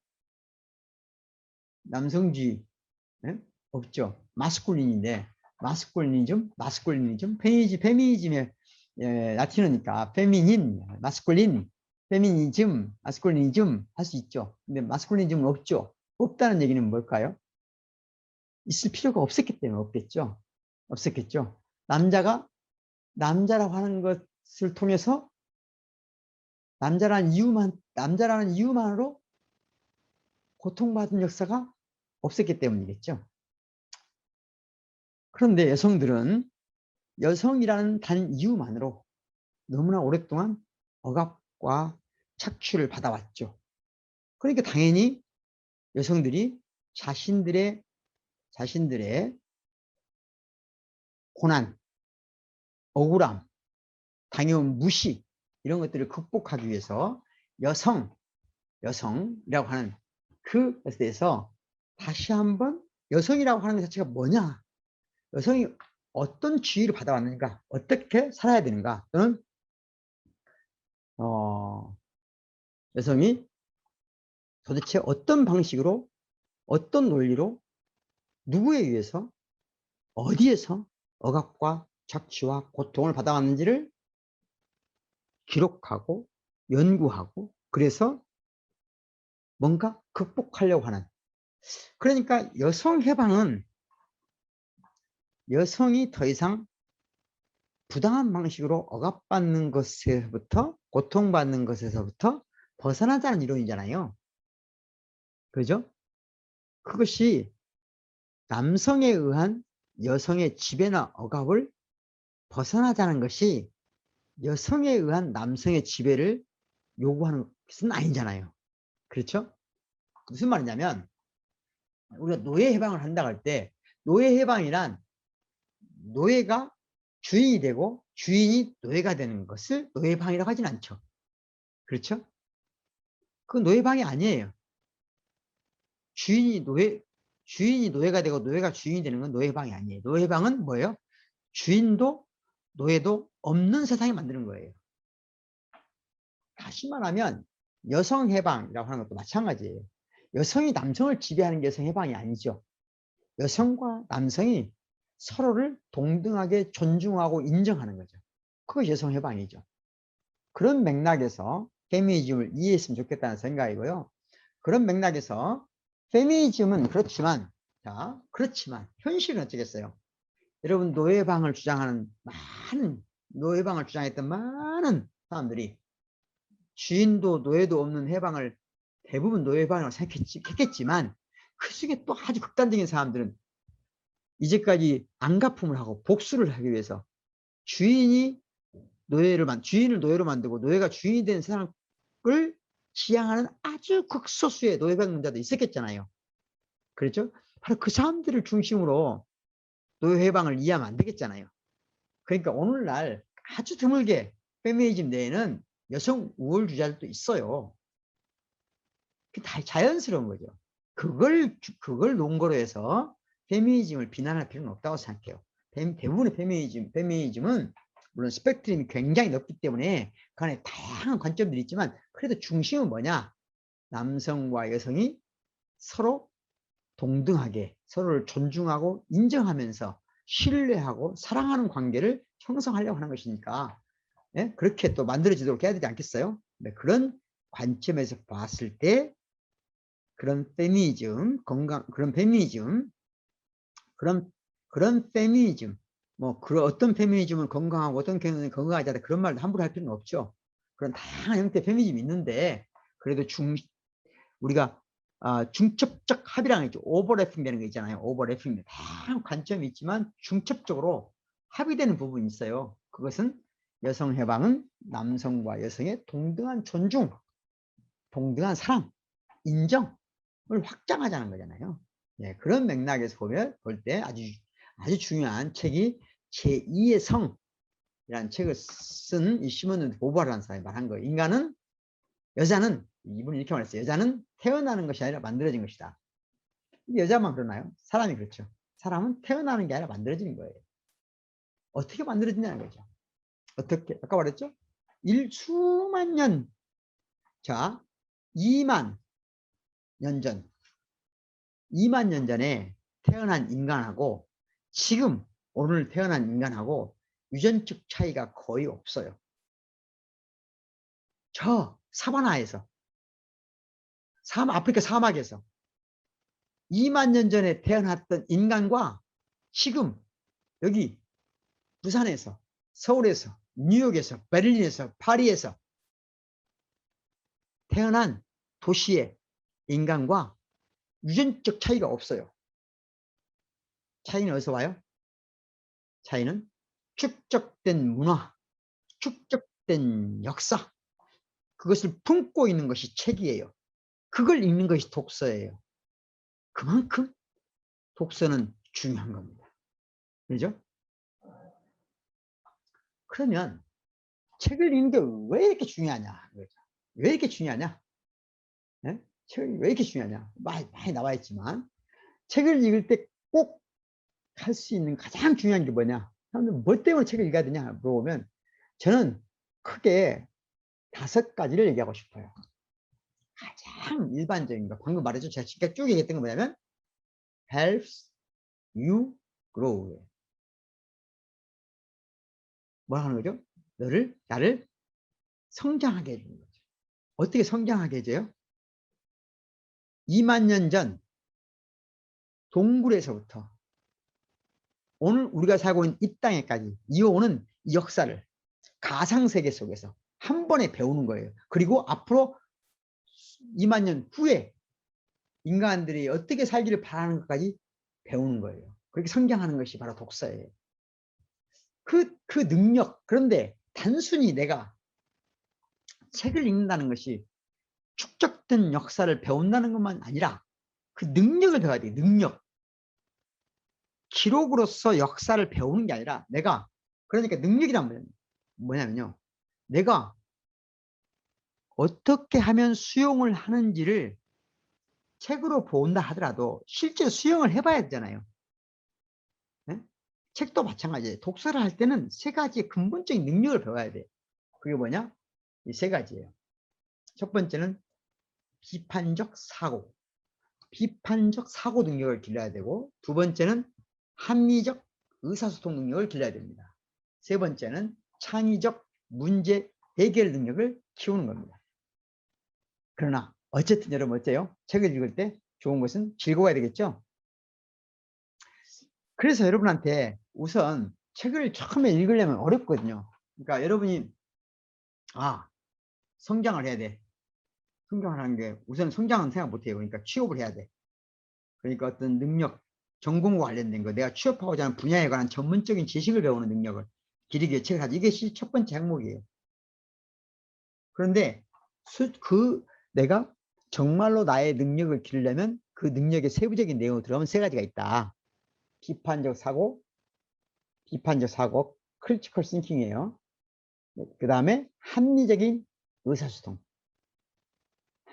남성주의 네? 없죠. 마스쿨린인데 마스쿨리니즘, 페미니즘의 라틴어니까 마스쿨린, 페미니즘, 마스쿨리니즘 할 수 있죠. 근데 마스쿨리니즘은 없죠. 없다는 얘기는 뭘까요? 있을 필요가 없었기 때문에 없겠죠. 없었겠죠. 남자라고 하는 것을 통해서 남자라는 이유만으로 고통받은 역사가 없었기 때문이겠죠. 그런데 여성이라는 단 이유만으로 너무나 오랫동안 억압과 착취를 받아왔죠. 그러니까 당연히 여성들이 자신들의 고난, 억울함, 당해온 무시, 이런 것들을 극복하기 위해서 여성이라고 하는 그것에 대해서 다시 한번 여성이라고 하는 것 자체가 뭐냐, 여성이 어떤 지위를 받아왔는가, 어떻게 살아야 되는가, 또는 여성이 도대체 어떤 방식으로, 어떤 논리로, 누구에 의해서, 어디에서 억압과 착취와 고통을 받아왔는지를 기록하고 연구하고, 그래서 뭔가 극복하려고 하는, 그러니까 여성 해방은 여성이 더 이상 부당한 방식으로 억압받는 것에서부터, 고통받는 것에서부터 벗어나자는 이론이잖아요. 그죠? 그것이 남성에 의한 여성의 지배나 억압을 벗어나자는 것이 여성에 의한 남성의 지배를 요구하는 것은 아니잖아요. 그렇죠? 무슨 말이냐면, 우리가 노예 해방을 한다고 할 때, 노예 해방이란 노예가 주인이 되고 주인이 노예가 되는 것을 노예방이라고 하진 않죠. 그렇죠? 그 노예방이 아니에요. 주인이 노예가 되고 노예가 주인이 되는 건 노예방이 아니에요. 노예방은 뭐예요? 주인도 노예도 없는 세상이 만드는 거예요. 다시 말하면 여성 해방이라고 하는 것도 마찬가지예요. 여성이 남성을 지배하는 게 여성 해방이 아니죠. 여성과 남성이 서로를 동등하게 존중하고 인정하는 거죠. 그것이 여성 해방이죠. 그런 맥락에서 페미니즘을 이해했으면 좋겠다는 생각이고요. 그런 맥락에서 페미니즘은 그렇지만, 그렇지만 현실은 어쩌겠어요? 여러분, 노예방을 주장하는 노예방을 주장했던 많은 사람들이 주인도 노예도 없는 해방을 대부분 노예방이라고 생각했겠지만, 그 중에 또 아주 극단적인 사람들은 이제까지 안가품을 하고 복수를 하기 위해서 주인을 노예로 만들고 노예가 주인이 된 세상을 지향하는 아주 극소수의 노예방문자도 있었겠잖아요. 그렇죠? 바로 그 사람들을 중심으로 노예 해방을 이해하면 안 되겠잖아요. 그러니까 오늘날 아주 드물게 페미니즘 내에는 여성 우월주의자들도 있어요. 그게 다 자연스러운 거죠. 그걸 논거로 해서 페미니즘을 비난할 필요는 없다고 생각해요. 대부분의 페미니즘은 물론 스펙트럼이 굉장히 넓기 때문에 그 안에 다양한 관점들이 있지만, 그래도 중심은 뭐냐? 남성과 여성이 서로 동등하게 서로를 존중하고 인정하면서 신뢰하고 사랑하는 관계를 형성하려고 하는 것이니까, 예? 그렇게 또 만들어지도록 해야 되지 않겠어요? 네, 그런 관점에서 봤을 때 그런 페미니즘, 그런 페미니즘, 뭐 그런 어떤 페미니즘은 건강하고 어떤 페미니즘은 건강하지 않다, 그런 말도 함부로 할 필요는 없죠. 그런 다양한 형태의 페미니즘이 있는데, 그래도 우리가 중첩적 합의라는 게 있죠. 오버래핑 되는 거 있잖아요. 오버래핑. 다양한 관점이 있지만 중첩적으로 합의되는 부분이 있어요. 그것은 여성 해방은 남성과 여성의 동등한 존중, 동등한 사랑, 인정을 확장하자는 거잖아요. 예, 그런 맥락에서 볼 때 아주 중요한 책이 제2의 성이라는 책을 쓴 이 시몬드 보바르라는 사람이 말한 거예요. 여자는, 이분이 이렇게 말했어요. 여자는 태어나는 것이 아니라 만들어진 것이다. 여자만 그러나요? 사람이 그렇죠. 사람은 태어나는 게 아니라 만들어지는 거예요. 어떻게 만들어지냐는 거죠. 어떻게? 아까 말했죠? 수만 년, 2만 년 전, 2만 년 전에 태어난 인간하고 지금 오늘 태어난 인간하고 유전적 차이가 거의 없어요. 저 사바나에서, 아프리카 사막에서 2만 년 전에 태어났던 인간과 지금 여기 부산에서, 서울에서, 뉴욕에서, 베를린에서, 파리에서 태어난 도시의 인간과 유전적 차이가 없어요. 차이는 어디서 와요? 차이는 축적된 문화, 축적된 역사, 그것을 품고 있는 것이 책이에요. 그걸 읽는 것이 독서예요. 그만큼 독서는 중요한 겁니다. 그죠? 그러면 책을 읽는 게 왜 이렇게 중요하냐? 왜 이렇게 중요하냐? 네? 책이 왜 이렇게 중요하냐? 많이 나와 있지만 책을 읽을 때 꼭 할 수 있는 가장 중요한 게 뭐냐? 사람들 뭐 때문에 책을 읽어야 되냐 물어보면 저는 크게 5가지를 얘기하고 싶어요. 가장 일반적인 거 방금 말했죠. 제가 지금까지 쭉 얘기했던 건 뭐냐면 helps you grow. 뭐 하는 거죠? 나를 성장하게 해주는 거죠. 어떻게 성장하게 해줘요? 2만 년 전 동굴에서부터 오늘 우리가 살고 있는 이 땅에까지 이어오는 이 역사를 가상세계 속에서 한 번에 배우는 거예요. 그리고 앞으로 2만 년 후에 인간들이 어떻게 살기를 바라는 것까지 배우는 거예요. 그렇게 성장하는 것이 바로 독서예요. 그 능력, 그런데 단순히 내가 책을 읽는다는 것이 축적된 역사를 배운다는 것만 아니라 그 능력을 배워야 돼요. 능력. 기록으로서 역사를 배우는 게 아니라 내가, 그러니까 능력이란 뭐냐면요. 내가 어떻게 하면 수용을 하는지를 책으로 본다 하더라도 실제 수용을 해봐야 되잖아요. 네? 책도 마찬가지예요. 독서를 할 때는 3가지의 근본적인 능력을 배워야 돼. 그게 뭐냐? 이 3가지예요. 첫 번째는 비판적 사고. 비판적 사고 능력을 길러야 되고, 두 번째는 합리적 의사소통 능력을 길러야 됩니다. 세 번째는 창의적 문제 해결 능력을 키우는 겁니다. 그러나 어쨌든 여러분 어때요? 책을 읽을 때 좋은 것은 즐거워야 되겠죠? 그래서 여러분한테 우선 책을 처음에 읽으려면 어렵거든요. 그러니까 여러분이 성장을 해야 돼. 성장을 하는 게 우선 성장은 생각 못해요. 그러니까 취업을 해야 돼. 그러니까 어떤 능력, 전공과 관련된 거, 내가 취업하고자 하는 분야에 관한 전문적인 지식을 배우는 능력을 기르기 위해 책을 하죠. 이게 첫 번째 항목이에요. 그런데 내가 정말로 나의 능력을 기르려면 그 능력의 세부적인 내용을 들어가면 3가지가 있다. 비판적 사고, 크리티컬 싱킹이에요. 그 다음에 합리적인 의사소통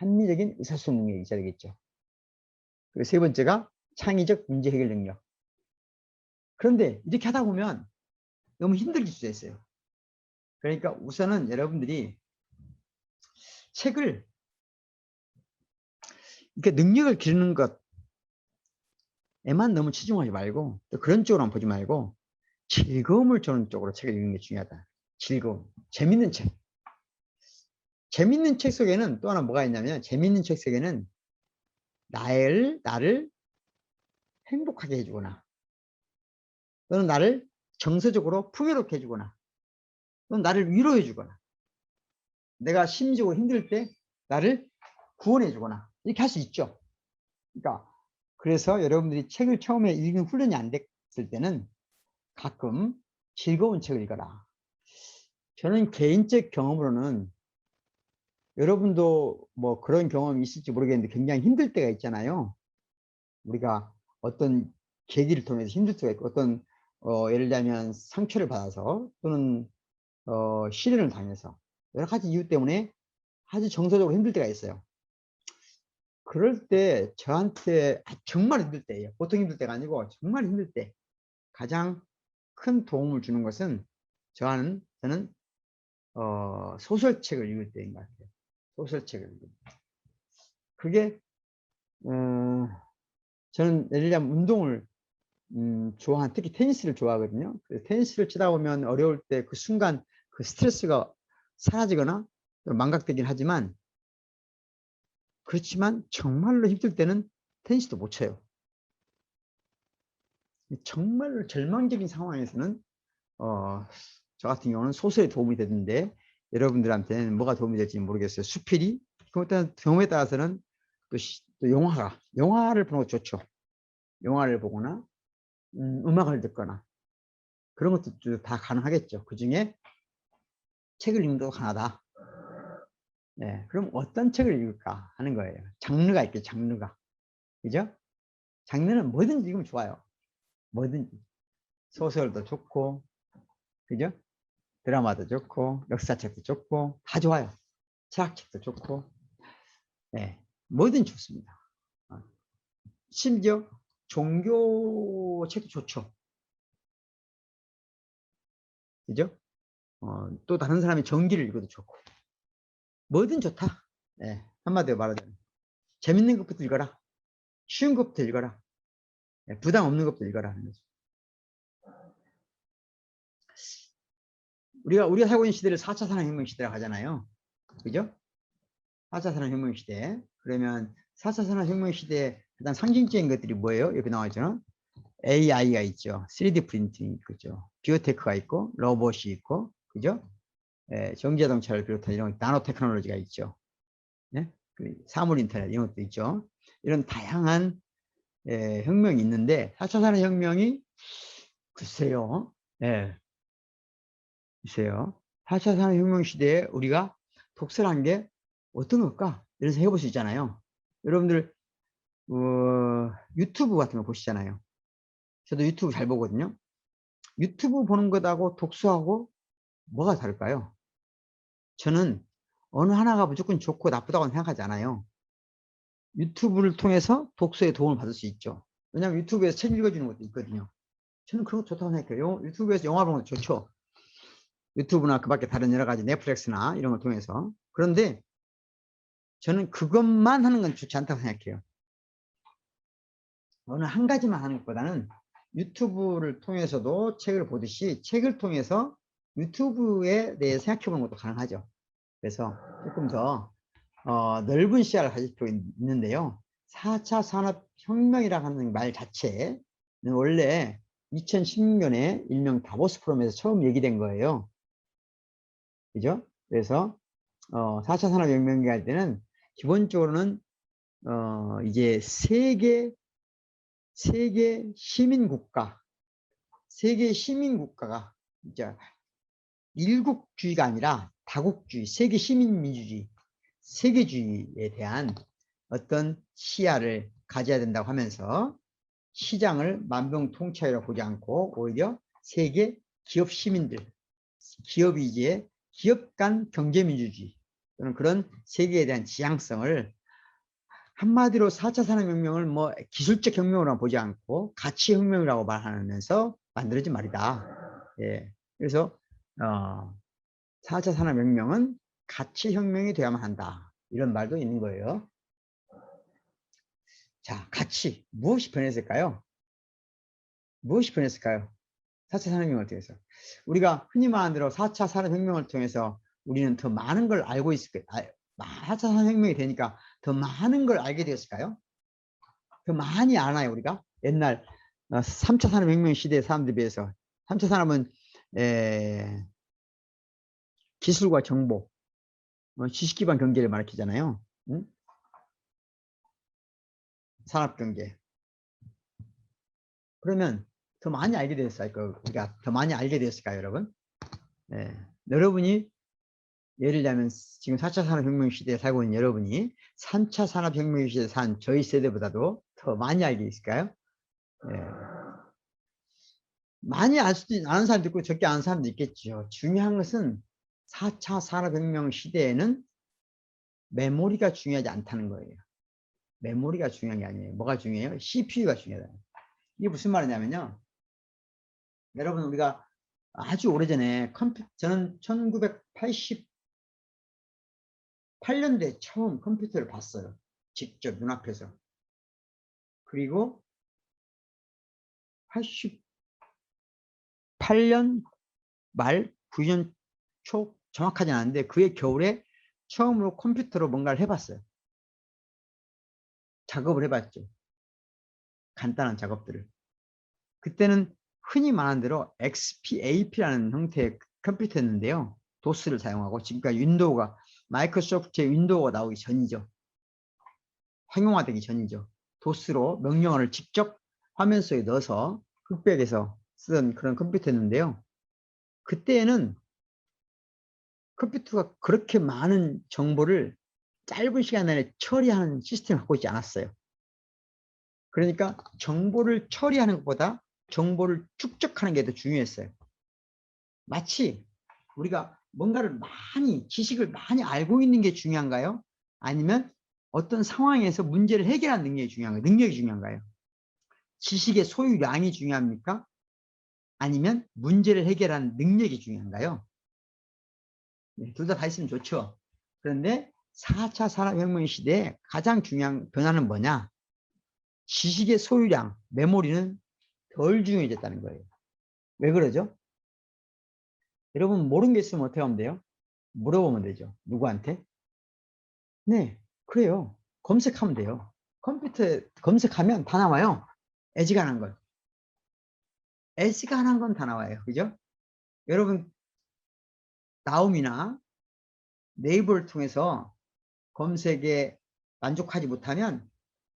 능력이 있어야 되겠죠. 그리고 세 번째가 창의적 문제 해결 능력. 그런데 이렇게 하다 보면 너무 힘들질 수 있어요. 그러니까 우선은 여러분들이 책을 이렇게 능력을 기르는 것에만 너무 치중하지 말고 또 그런 쪽으로만 보지 말고 즐거움을 주는 쪽으로 책을 읽는 게 중요하다. 즐거움, 재밌는 책. 재밌는 책 속에는 또 하나 뭐가 있냐면 재밌는 책 속에는 나를 행복하게 해주거나 또는 나를 정서적으로 풍요롭게 해주거나 또는 나를 위로해 주거나 내가 심리적으로 힘들 때 나를 구원해 주거나 이렇게 할 수 있죠. 그러니까 그래서 여러분들이 책을 처음에 읽는 훈련이 안 됐을 때는 가끔 즐거운 책을 읽어라. 저는 개인적 경험으로는 여러분도 뭐 그런 경험이 있을지 모르겠는데 굉장히 힘들 때가 있잖아요. 우리가 어떤 계기를 통해서 힘들 때가 있고 어떤 예를 들면 상처를 받아서 또는 시련을 당해서 여러 가지 이유 때문에 아주 정서적으로 힘들 때가 있어요. 그럴 때 저한테 정말 힘들 때예요. 보통 힘들 때가 아니고 정말 힘들 때 가장 큰 도움을 주는 것은 저는 소설책을 읽을 때인 것 같아요. 소설책을 읽을 때. 그게 저는 예를 들면 운동을 좋아하는 특히 테니스를 좋아하거든요. 테니스를 치다 보면 어려울 때 그 순간 그 스트레스가 사라지거나 망각되긴 하지만 그렇지만 정말로 힘들 때는 테니스도 못 쳐요. 정말로 절망적인 상황에서는 저 같은 경우는 소설에 도움이 되는데 여러분들한테는 뭐가 도움이 될지 모르겠어요. 수필이 그것도 경우에 따라서는 또 영화를 보는 것도 좋죠. 영화를 보거나 음악을 듣거나 그런 것도 다 가능하겠죠. 그 중에 책을 읽는 것도 하나다. 네, 그럼 어떤 책을 읽을까 하는 거예요. 장르가 있겠죠. 장르가. 그죠? 장르는 뭐든지 읽으면 좋아요. 뭐든지. 소설도 좋고, 그죠? 드라마도 좋고 역사책도 좋고 다 좋아요. 철학책도 좋고 네, 뭐든 좋습니다. 심지어 종교책도 좋죠. 그죠? 또 다른 사람이 전기를 읽어도 좋고 뭐든 좋다. 네, 한마디로 말하자면 재밌는 것부터 읽어라. 쉬운 것부터 읽어라. 네, 부담 없는 것부터 읽어라 하는 거죠. 우리가 살고 있는 시대를 4차 산업혁명 시대라고 하잖아요. 그죠? 4차 산업혁명 시대. 그러면 4차 산업혁명 시대의 가장 상징적인 것들이 뭐예요? 이렇게 나와있죠. AI가 있죠. 3D 프린팅이 있죠. 비오테크가 있고, 로봇이 있고, 그죠? 전기자동차를 비롯한 이런 나노 테크놀로지가 있죠. 네? 사물 인터넷 이런 것도 있죠. 이런 다양한 혁명이 있는데 4차 산업혁명이 글쎄요. 예. 글쎄요. 4차 산업혁명 시대에 우리가 독서란 게 어떤 걸까? 이런 생각 해볼 수 있잖아요. 여러분들 유튜브 같은 거 보시잖아요. 저도 유튜브 잘 보거든요. 유튜브 보는 것하고 독서하고 뭐가 다를까요? 저는 어느 하나가 무조건 좋고 나쁘다고 생각하지 않아요. 유튜브를 통해서 독서에 도움을 받을 수 있죠. 왜냐하면 유튜브에서 책 읽어주는 것도 있거든요. 저는 그런 거 좋다고 생각해요. 유튜브에서 영화 보는 것도 좋죠. 유튜브나 그 밖에 다른 여러 가지 넷플릭스나 이런 걸 통해서. 그런데 저는 그것만 하는 건 좋지 않다고 생각해요. 어느 한 가지만 하는 것보다는 유튜브를 통해서도 책을 보듯이 책을 통해서 유튜브에 대해 생각해 보는 것도 가능하죠. 그래서 조금 더 넓은 시야를 가질 필요가 있는데요. 4차 산업혁명이라고 하는 말 자체는 원래 2016년에 일명 다보스 포럼에서 처음 얘기된 거예요. 그죠? 그래서 4차 산업혁명이 할 때는 기본적으로는 이제 세계 시민국가가 이제 일국주의가 아니라 다국주의, 세계 시민민주주의, 세계주의에 대한 어떤 시야를 가져야 된다고 하면서 시장을 만병통치약이라고 보지 않고 오히려 세계 기업 시민들, 기업이 이제 기업 간 경제민주주의 또는 그런 세계에 대한 지향성을 한마디로 4차 산업혁명을 뭐 기술적 혁명으로 보지 않고 가치혁명이라고 말하면서 만들어진 말이다. 예. 그래서 4차 산업혁명은 가치혁명이 되어야만 한다. 이런 말도 있는 거예요. 자, 가치. 무엇이 변했을까요? 무엇이 변했을까요? 4차 산업혁명을 통해서. 우리가 흔히 말하는 대로 4차 산업혁명을 통해서 우리는 더 많은 걸 알고 있을까요? 4차 산업혁명이 되니까 더 많은 걸 알게 되었을까요? 더 많이 아나요, 우리가? 옛날 3차 산업혁명 시대 사람들에 비해서 3차 산업은 기술과 정보, 지식 기반 경제를 말하잖아요. 응? 산업 경제. 그러면 더 많이 알게 되었을까요? 우리가 더 많이 알게 되었을까요, 여러분? 여러분이 예를 들면 지금 4차 산업혁명 시대에 살고 있는 여러분이 3차 산업혁명 시대에 산 저희 세대보다도 더 많이 알게 있을까요? 많이 아는 사람도 있고 적게 아는 사람도 있겠죠. 중요한 것은 4차 산업혁명 시대에는 메모리가 중요하지 않다는 거예요. 메모리가 중요한 게 아니에요. 뭐가 중요해요? CPU가 중요하다. 이게 무슨 말이냐면요. 여러분 우리가 아주 오래전에 저는 1988년도에 처음 컴퓨터를 봤어요. 직접 눈앞에서. 그리고 88년 말 9년 초 정확하진 않은데 그해 겨울에 처음으로 컴퓨터로 뭔가를 해봤어요. 작업을 해봤죠. 간단한 작업들을. 그때는 흔히 말하는 대로 XPAP라는 형태의 컴퓨터였는데요. 도스를 사용하고 지금까지 윈도우가 마이크로소프트의 윈도우가 나오기 전이죠. 상용화되기 전이죠. 도스로 명령어를 직접 화면 속에 넣어서 흑백에서 쓰던 그런 컴퓨터였는데요. 그때는 컴퓨터가 그렇게 많은 정보를 짧은 시간 내에 처리하는 시스템을 갖고 있지 않았어요. 그러니까 정보를 처리하는 것보다 정보를 축적하는 게 더 중요했어요. 마치 우리가 뭔가를 많이 지식을 많이 알고 있는 게 중요한가요? 아니면 어떤 상황에서 문제를 해결하는 능력이 중요한가요? 능력이 중요한가요? 지식의 소유량이 중요합니까? 아니면 문제를 해결하는 능력이 중요한가요? 네, 둘 다 있으면 좋죠. 그런데 4차 산업혁명 시대에 가장 중요한 변화는 뭐냐? 지식의 소유량, 메모리는 덜 중요해졌다는 거예요. 왜 그러죠? 여러분 모르는 게 있으면 어떻게 하면 돼요? 물어보면 되죠. 누구한테? 네, 그래요. 검색하면 돼요. 컴퓨터에 검색하면 다 나와요. 애지간한 걸. 애지간한 건 다 나와요. 그죠? 여러분 나움이나 네이버를 통해서 검색에 만족하지 못하면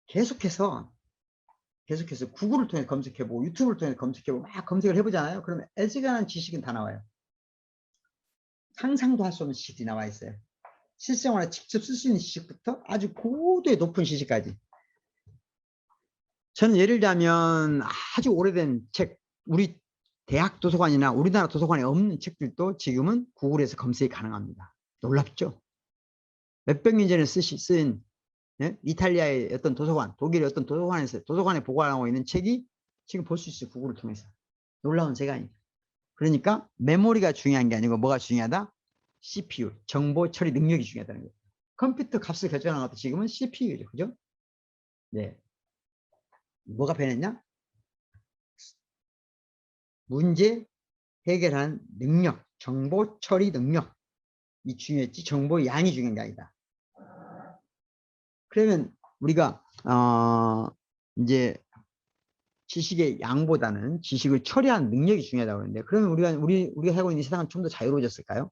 계속해서 구글을 통해 검색해보고 유튜브를 통해 검색해보고 막 검색을 해보잖아요. 그러면 애지간한 지식은 다 나와요. 상상도 할 수 없는 지식이 나와 있어요. 실생활에 직접 쓸 수 있는 지식부터 아주 고도의 높은 지식까지. 저는 예를 들자면 아주 오래된 책, 우리 대학 도서관이나 우리나라 도서관에 없는 책들도 지금은 구글에서 검색이 가능합니다. 놀랍죠? 몇백 년 전에 쓴 예? 이탈리아의 어떤 도서관, 독일의 어떤 도서관에서 도서관에 보관하고 있는 책이 지금 볼 수 있어요. 구글을 통해서. 놀라운 세상이니까. 그러니까 메모리가 중요한 게 아니고 뭐가 중요하다? CPU, 정보 처리 능력이 중요하다는 거예요. 컴퓨터 값을 결정하는 것도 지금은 CPU죠. 그죠? 네. 뭐가 변했냐? 문제 해결한 능력, 정보 처리 능력. 이 중요했지 정보의 양이 중요한 게 아니다. 그러면 우리가 이제 지식의 양보다는 지식을 처리하는 능력이 중요하다고 그러는데 그러면 우리가 살고 있는 세상은 좀 더 자유로워졌을까요?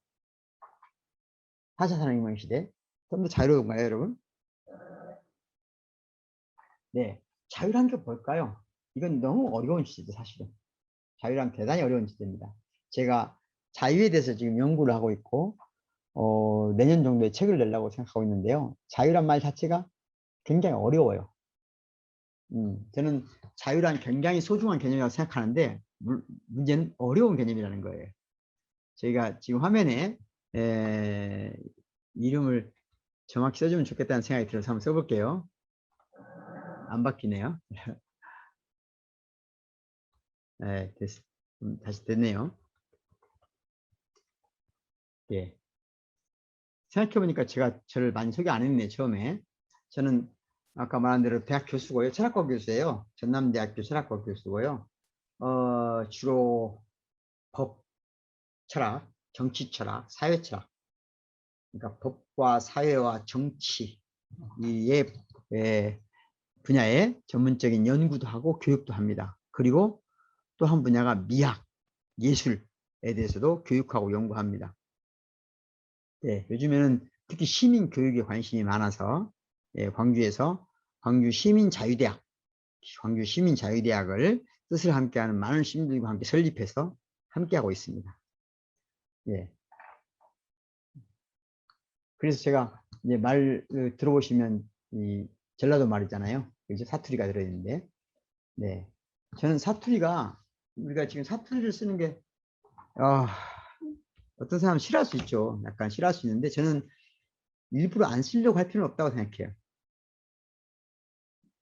4차 산업혁명 시대 좀 더 자유로운가요, 여러분? 네, 자유란 게 뭘까요? 이건 너무 어려운 주제죠, 사실은. 자유란 대단히 어려운 주제입니다. 제가 자유에 대해서 지금 연구를 하고 있고 내년 정도에 책을 내려고 생각하고 있는데요. 자유란 말 자체가 굉장히 어려워요. 저는 자유란 굉장히 소중한 개념이라고 생각하는데 문제는 어려운 개념이라는 거예요. 저희가 지금 화면에 이름을 정확히 써주면 좋겠다는 생각이 들어서 한번 써볼게요. 안 바뀌네요. 네, 다시 됐네요. 예. 생각해보니까 제가 저를 많이 소개 안 했네, 처음에. 저는 아까 말한 대로 대학 교수고요. 철학과 교수예요. 전남대학교 철학과 교수고요. 주로 법 철학, 정치 철학, 사회 철학. 그러니까 법과 사회와 정치 이 분야에 전문적인 연구도 하고 교육도 합니다. 그리고 또 한 분야가 미학, 예술에 대해서도 교육하고 연구합니다. 네, 요즘에는 특히 시민 교육에 관심이 많아서 광주에서 광주 시민자유대학을 뜻을 함께하는 많은 시민들과 함께 설립해서 함께하고 있습니다. 예. 그래서 제가 이제 말 들어보시면 이 전라도 말이잖아요. 이제 사투리가 들어있는데, 네, 저는 사투리가 우리가 지금 사투리를 쓰는 게 어떤 사람 싫어할 수 있죠. 약간 싫어할 수 있는데 저는 일부러 안 쓰려고 할 필요는 없다고 생각해요.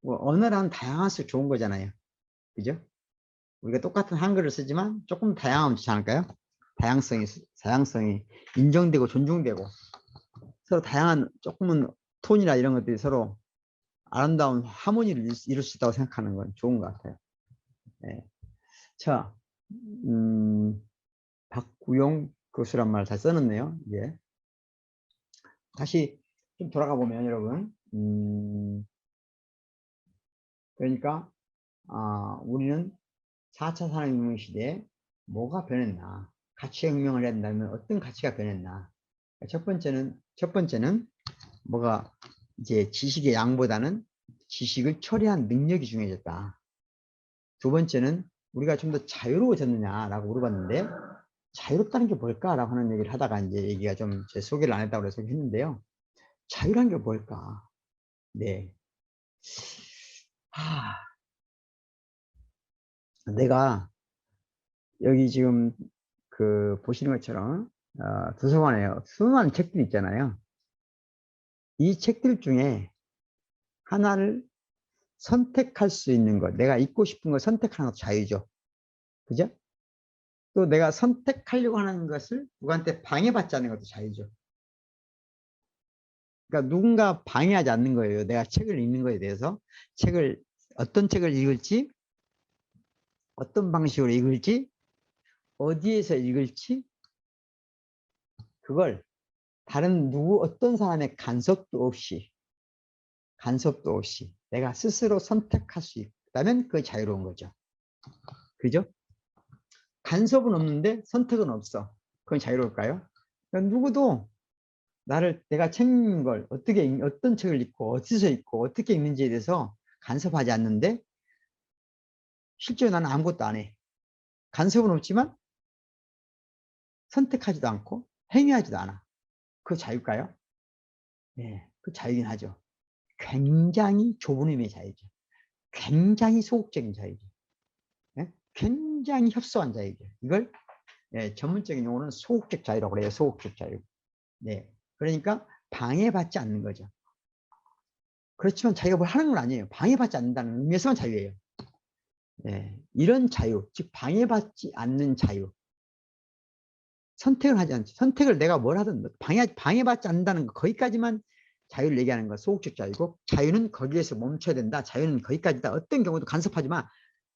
뭐 언어란 다양할수록 좋은 거잖아요. 그죠? 우리가 똑같은 한글을 쓰지만 조금 다양하면 좋지 않을까요? 다양성이 인정되고 존중되고 서로 다양한 조금은 톤이나 이런 것들이 서로 아름다운 하모니를 이룰 수 있다고 생각하는 건 좋은 것 같아요. 네. 자, 박구용 교수란 말 잘 써놨네요. 예. 다시 좀 돌아가 보면 여러분, 그러니까 우리는 4차 산업혁명 시대에 뭐가 변했나? 가치혁명을 해야 된다면 어떤 가치가 변했나? 첫 번째는 뭐가 이제 지식의 양보다는 지식을 처리한 능력이 중요해졌다. 두 번째는 우리가 좀 더 자유로워졌느냐라고 물어봤는데 자유롭다는 게 뭘까라고 하는 얘기를 하다가 이제 얘기가 좀 제 소개를 안 했다고 그래서 했는데요. 자유란 게 뭘까? 네. 내가 여기 지금 그 보시는 것처럼 도서관에 수많은 책들이 있잖아요. 이 책들 중에 하나를 선택할 수 있는 것, 내가 읽고 싶은 걸 선택하는 것도 자유죠. 그죠? 또 내가 선택하려고 하는 것을 누구한테 방해받지 않는 것도 자유죠. 그러니까 누군가 방해하지 않는 거예요. 내가 책을 읽는 거에 대해서. 어떤 책을 읽을지, 어떤 방식으로 읽을지, 어디에서 읽을지, 그걸 다른 어떤 사람의 간섭도 없이 내가 스스로 선택할 수 있다면 그게 자유로운 거죠. 그죠? 간섭은 없는데 선택은 없어. 그건 자유로울까요? 그러니까 누구도 내가 책 읽는 걸 어떤 책을 읽고 어디서 읽고 어떻게 읽는지에 대해서 간섭하지 않는데 실제로 나는 아무것도 안 해. 간섭은 없지만 선택하지도 않고 행위하지도 않아. 그 자유일까요? 네, 그 자유긴 하죠. 굉장히 좁은 의미의 자유죠. 굉장히 소극적인 자유죠. 네? 굉장히 협소한 자유죠. 이걸 전문적인 용어는 소극적 자유라고 그래요. 소극적 자유. 네, 그러니까 방해받지 않는 거죠. 그렇지만 자기가 뭘 하는 건 아니에요. 방해받지 않는다는 의미에서만 자유예요. 네, 이런 자유, 즉 방해받지 않는 자유. 선택을 하지 않지. 선택을 내가 뭘 하든 방해받지 않는다는 거 거기까지만 자유를 얘기하는 거 소극적 자유고, 자유는 거기에서 멈춰야 된다. 자유는 거기까지다. 어떤 경우도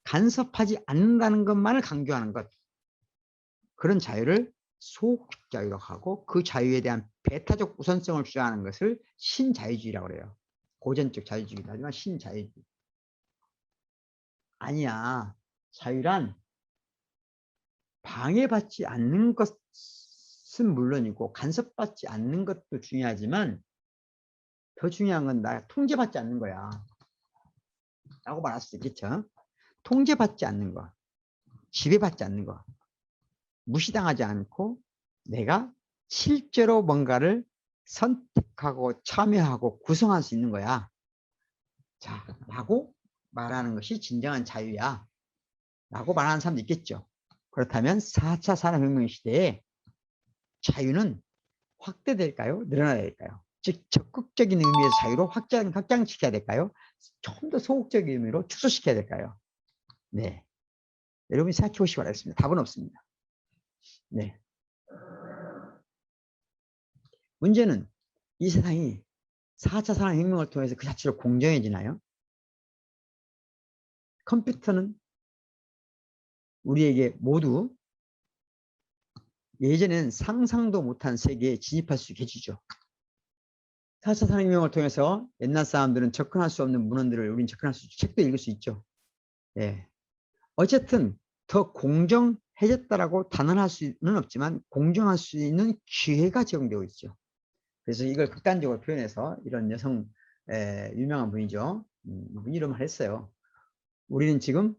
간섭하지 않는다는 것만을 강조하는 것. 그런 자유를 소극적 자유라고 하고, 그 자유에 대한 배타적 우선성을 주장하는 것을 신자유주의라고 그래요. 고전적 자유주의도 하지만 신자유주의. 아니야. 자유란 방해받지 않는 것은 물론이고 간섭받지 않는 것도 중요하지만 더 중요한 건 나 통제받지 않는 거야 라고 말할 수 있겠죠. 통제받지 않는 거, 지배받지 않는 거, 무시당하지 않고 내가 실제로 뭔가를 선택하고 참여하고 구성할 수 있는 거야. 자, 라고 말하는 것이 진정한 자유야 라고 말하는 사람도 있겠죠. 그렇다면 4차 산업혁명 시대에 자유는 확대될까요? 늘어나야 될까요? 즉 적극적인 의미에서 자유로 확장시켜야 될까요? 좀 더 소극적인 의미로 축소시켜야 될까요? 네, 여러분이 생각해 보시기 바라겠습니다. 답은 없습니다. 네, 문제는 이 세상이 4차 산업혁명을 통해서 그 자체로 공정해지나요? 컴퓨터는 우리에게 모두 예전엔 상상도 못한 세계에 진입할 수 있게 해주죠. 4차 산업혁명을 통해서 옛날 사람들은 접근할 수 없는 문헌들을 우리는 접근할 수 있죠. 책도 읽을 수 있죠. 예. 어쨌든 더 공정해졌다라고 단언할 수는 없지만 공정할 수 있는 기회가 제공되고 있죠. 그래서 이걸 극단적으로 표현해서 이런 여성 유명한 분이죠. 이분이 이런 말 했어요. 우리는 지금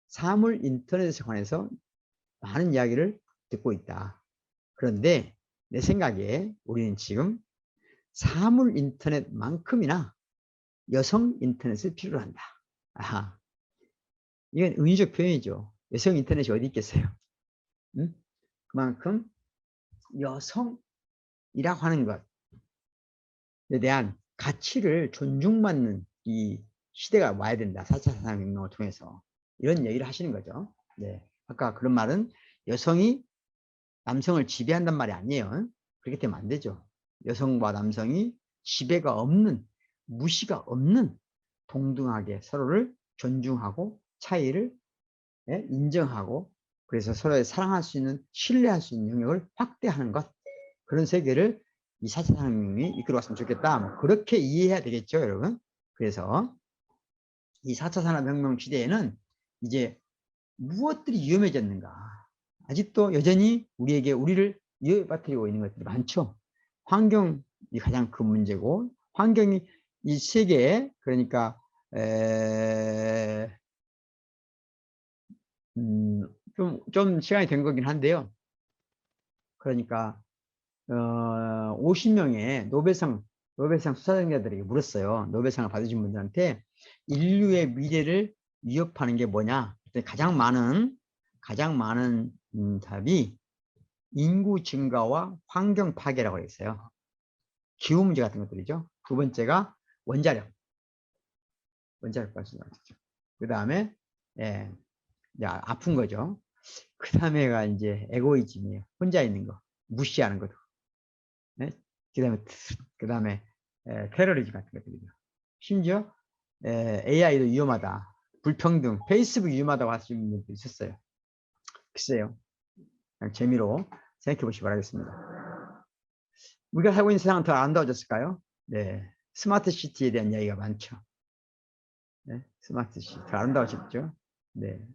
사물 인터넷에 관해서 많은 이야기를 듣고 있다. 그런데 내 생각에 우리는 지금 사물 인터넷만큼이나 여성 인터넷을 필요로 한다. 아하. 이건 은유적 표현이죠. 여성 인터넷이 어디 있겠어요? 응? 그만큼 여성이라고 하는 것에 대한 가치를 존중받는 이 시대가 와야 된다. 4차 산업혁명을 통해서. 이런 얘기를 하시는 거죠. 네. 아까 그런 말은 여성이 남성을 지배한단 말이 아니에요. 그렇게 되면 안 되죠. 여성과 남성이 지배가 없는, 무시가 없는 동등하게 서로를 존중하고 차이를 인정하고 그래서 서로의 사랑할 수 있는, 신뢰할 수 있는 영역을 확대하는 것. 그런 세계를 이 4차 산업혁명이 이끌어왔으면 좋겠다. 뭐 그렇게 이해해야 되겠죠, 여러분. 그래서 이 4차 산업혁명 시대에는 이제 무엇들이 위험해졌는가. 아직도 여전히 우리를 위협에 빠뜨리고 있는 것들이 많죠. 환경이 가장 큰 문제고, 환경이 이 세계에, 그러니까, 좀 시간이 된 거긴 한데요. 그러니까 50명의 노벨상 수상자들에게 물었어요. 노벨상을 받으신 분들한테 인류의 미래를 위협하는 게 뭐냐? 가장 많은 답이 인구 증가와 환경 파괴라고 했어요. 기후 문제 같은 것들이죠. 두 번째가 원자력 발전. 그 다음에 예, 아픈 거죠. 그 다음에가 이제 에고이즘이에요. 혼자 있는 거, 무시하는 것. 네? 그 다음에 테러리즘 같은 것들이죠. 심지어 AI도 위험하다, 불평등, 페이스북 위험하다고 하시는 분도 있었어요. 글쎄요. 그냥 재미로 생각해 보시기 바라겠습니다. 우리가 살고 있는 세상은 더 아름다워졌을까요? 네. 스마트 시티에 대한 이야기가 많죠. 네. 스마트 시티. 더 아름다워졌죠. 네.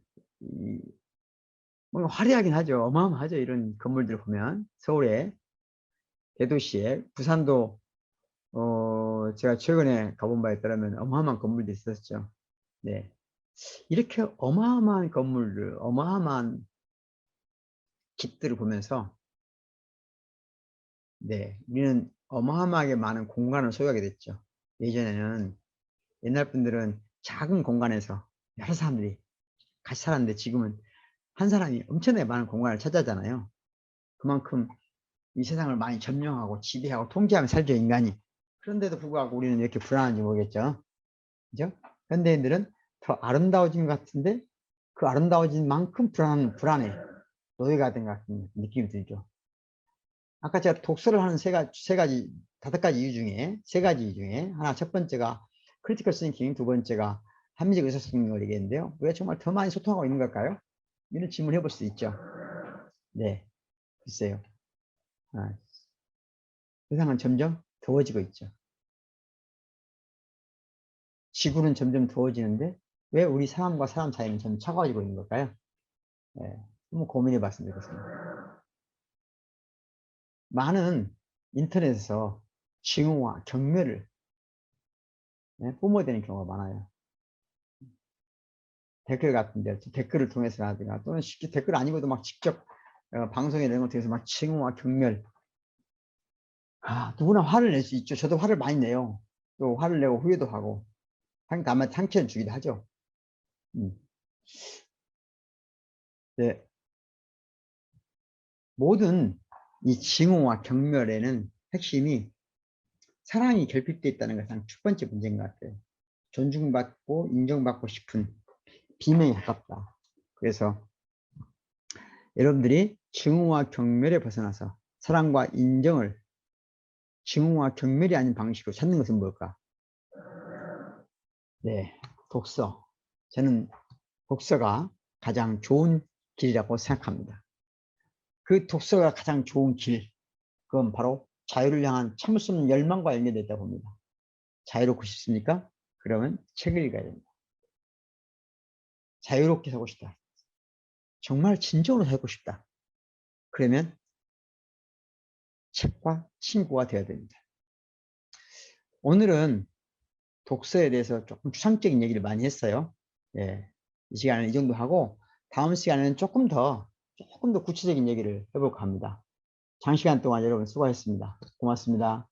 뭔가 화려하긴 하죠. 어마어마하죠. 이런 건물들 보면. 서울에, 대도시에, 부산도, 제가 최근에 가본 바에 따르면 어마어마한 건물들이 있었죠. 네. 이렇게 어마어마한 건물들, 어마어마한 집들을 보면서, 네. 우리는 어마어마하게 많은 공간을 소유하게 됐죠. 예전에는, 옛날 분들은 작은 공간에서 여러 사람들이 같이 살았는데 지금은 한 사람이 엄청나게 많은 공간을 차지하잖아요. 그만큼 이 세상을 많이 점령하고 지배하고 통제하며 살죠, 인간이. 그런데도 불구하고 우리는 이렇게 불안한지 모르겠죠. 그죠? 현대인들은 더 아름다워진 것 같은데 그 아름다워진 만큼 불안해. 노예가 된 것 같은 느낌이 들죠. 아까 제가 독서를 하는 다섯 가지 이유 중에 세 가지 이유 중에 하나, 첫 번째가 크리티컬 싱킹, 두 번째가 합리적 의사소통을 얘기했는데요. 왜 정말 더 많이 소통하고 있는 걸까요? 이런 질문을 해볼 수 있죠. 네, 글쎄요. 세상은 점점 더워지고 있죠. 지구는 점점 더워지는데 왜 우리 사람과 사람 사이는 점점 차가워지고 있는 걸까요? 네, 한번 고민해 봤으면 좋겠습니다. 많은 인터넷에서 징후와 경멸을 뿜어대는 경우가 많아요. 댓글 같은데 댓글을 통해서라든가 또는 쉽게 댓글 아니고도 막 직접 방송에 내는 것 통해서 막 징후와 경멸. 누구나 화를 낼 수 있죠. 저도 화를 많이 내요. 또 화를 내고 후회도 하고 다만 상처를 주기도 하죠. 네. 모든 이 징후와 경멸에는 핵심이 사랑이 결핍되어 있다는 것이 첫 번째 문제인 것 같아요. 존중받고 인정받고 싶은 비명에 가깝다. 그래서 여러분들이 징후와 경멸에 벗어나서 사랑과 인정을 징후와 경멸이 아닌 방식으로 찾는 것은 뭘까? 네, 독서. 저는 독서가 가장 좋은 길이라고 생각합니다. 그 독서가 가장 좋은 길, 그건 바로 자유를 향한 참을 수 없는 열망과 연결되어 있다고 봅니다. 자유롭고 싶습니까? 그러면 책을 읽어야 됩니다. 자유롭게 살고 싶다. 정말 진정으로 살고 싶다. 그러면 책과 친구가 되어야 됩니다. 오늘은 독서에 대해서 조금 추상적인 얘기를 많이 했어요. 예, 이 시간은 이 정도 하고 다음 시간에는 조금 더 구체적인 얘기를 해볼까 합니다. 장시간 동안 여러분 수고하셨습니다. 고맙습니다.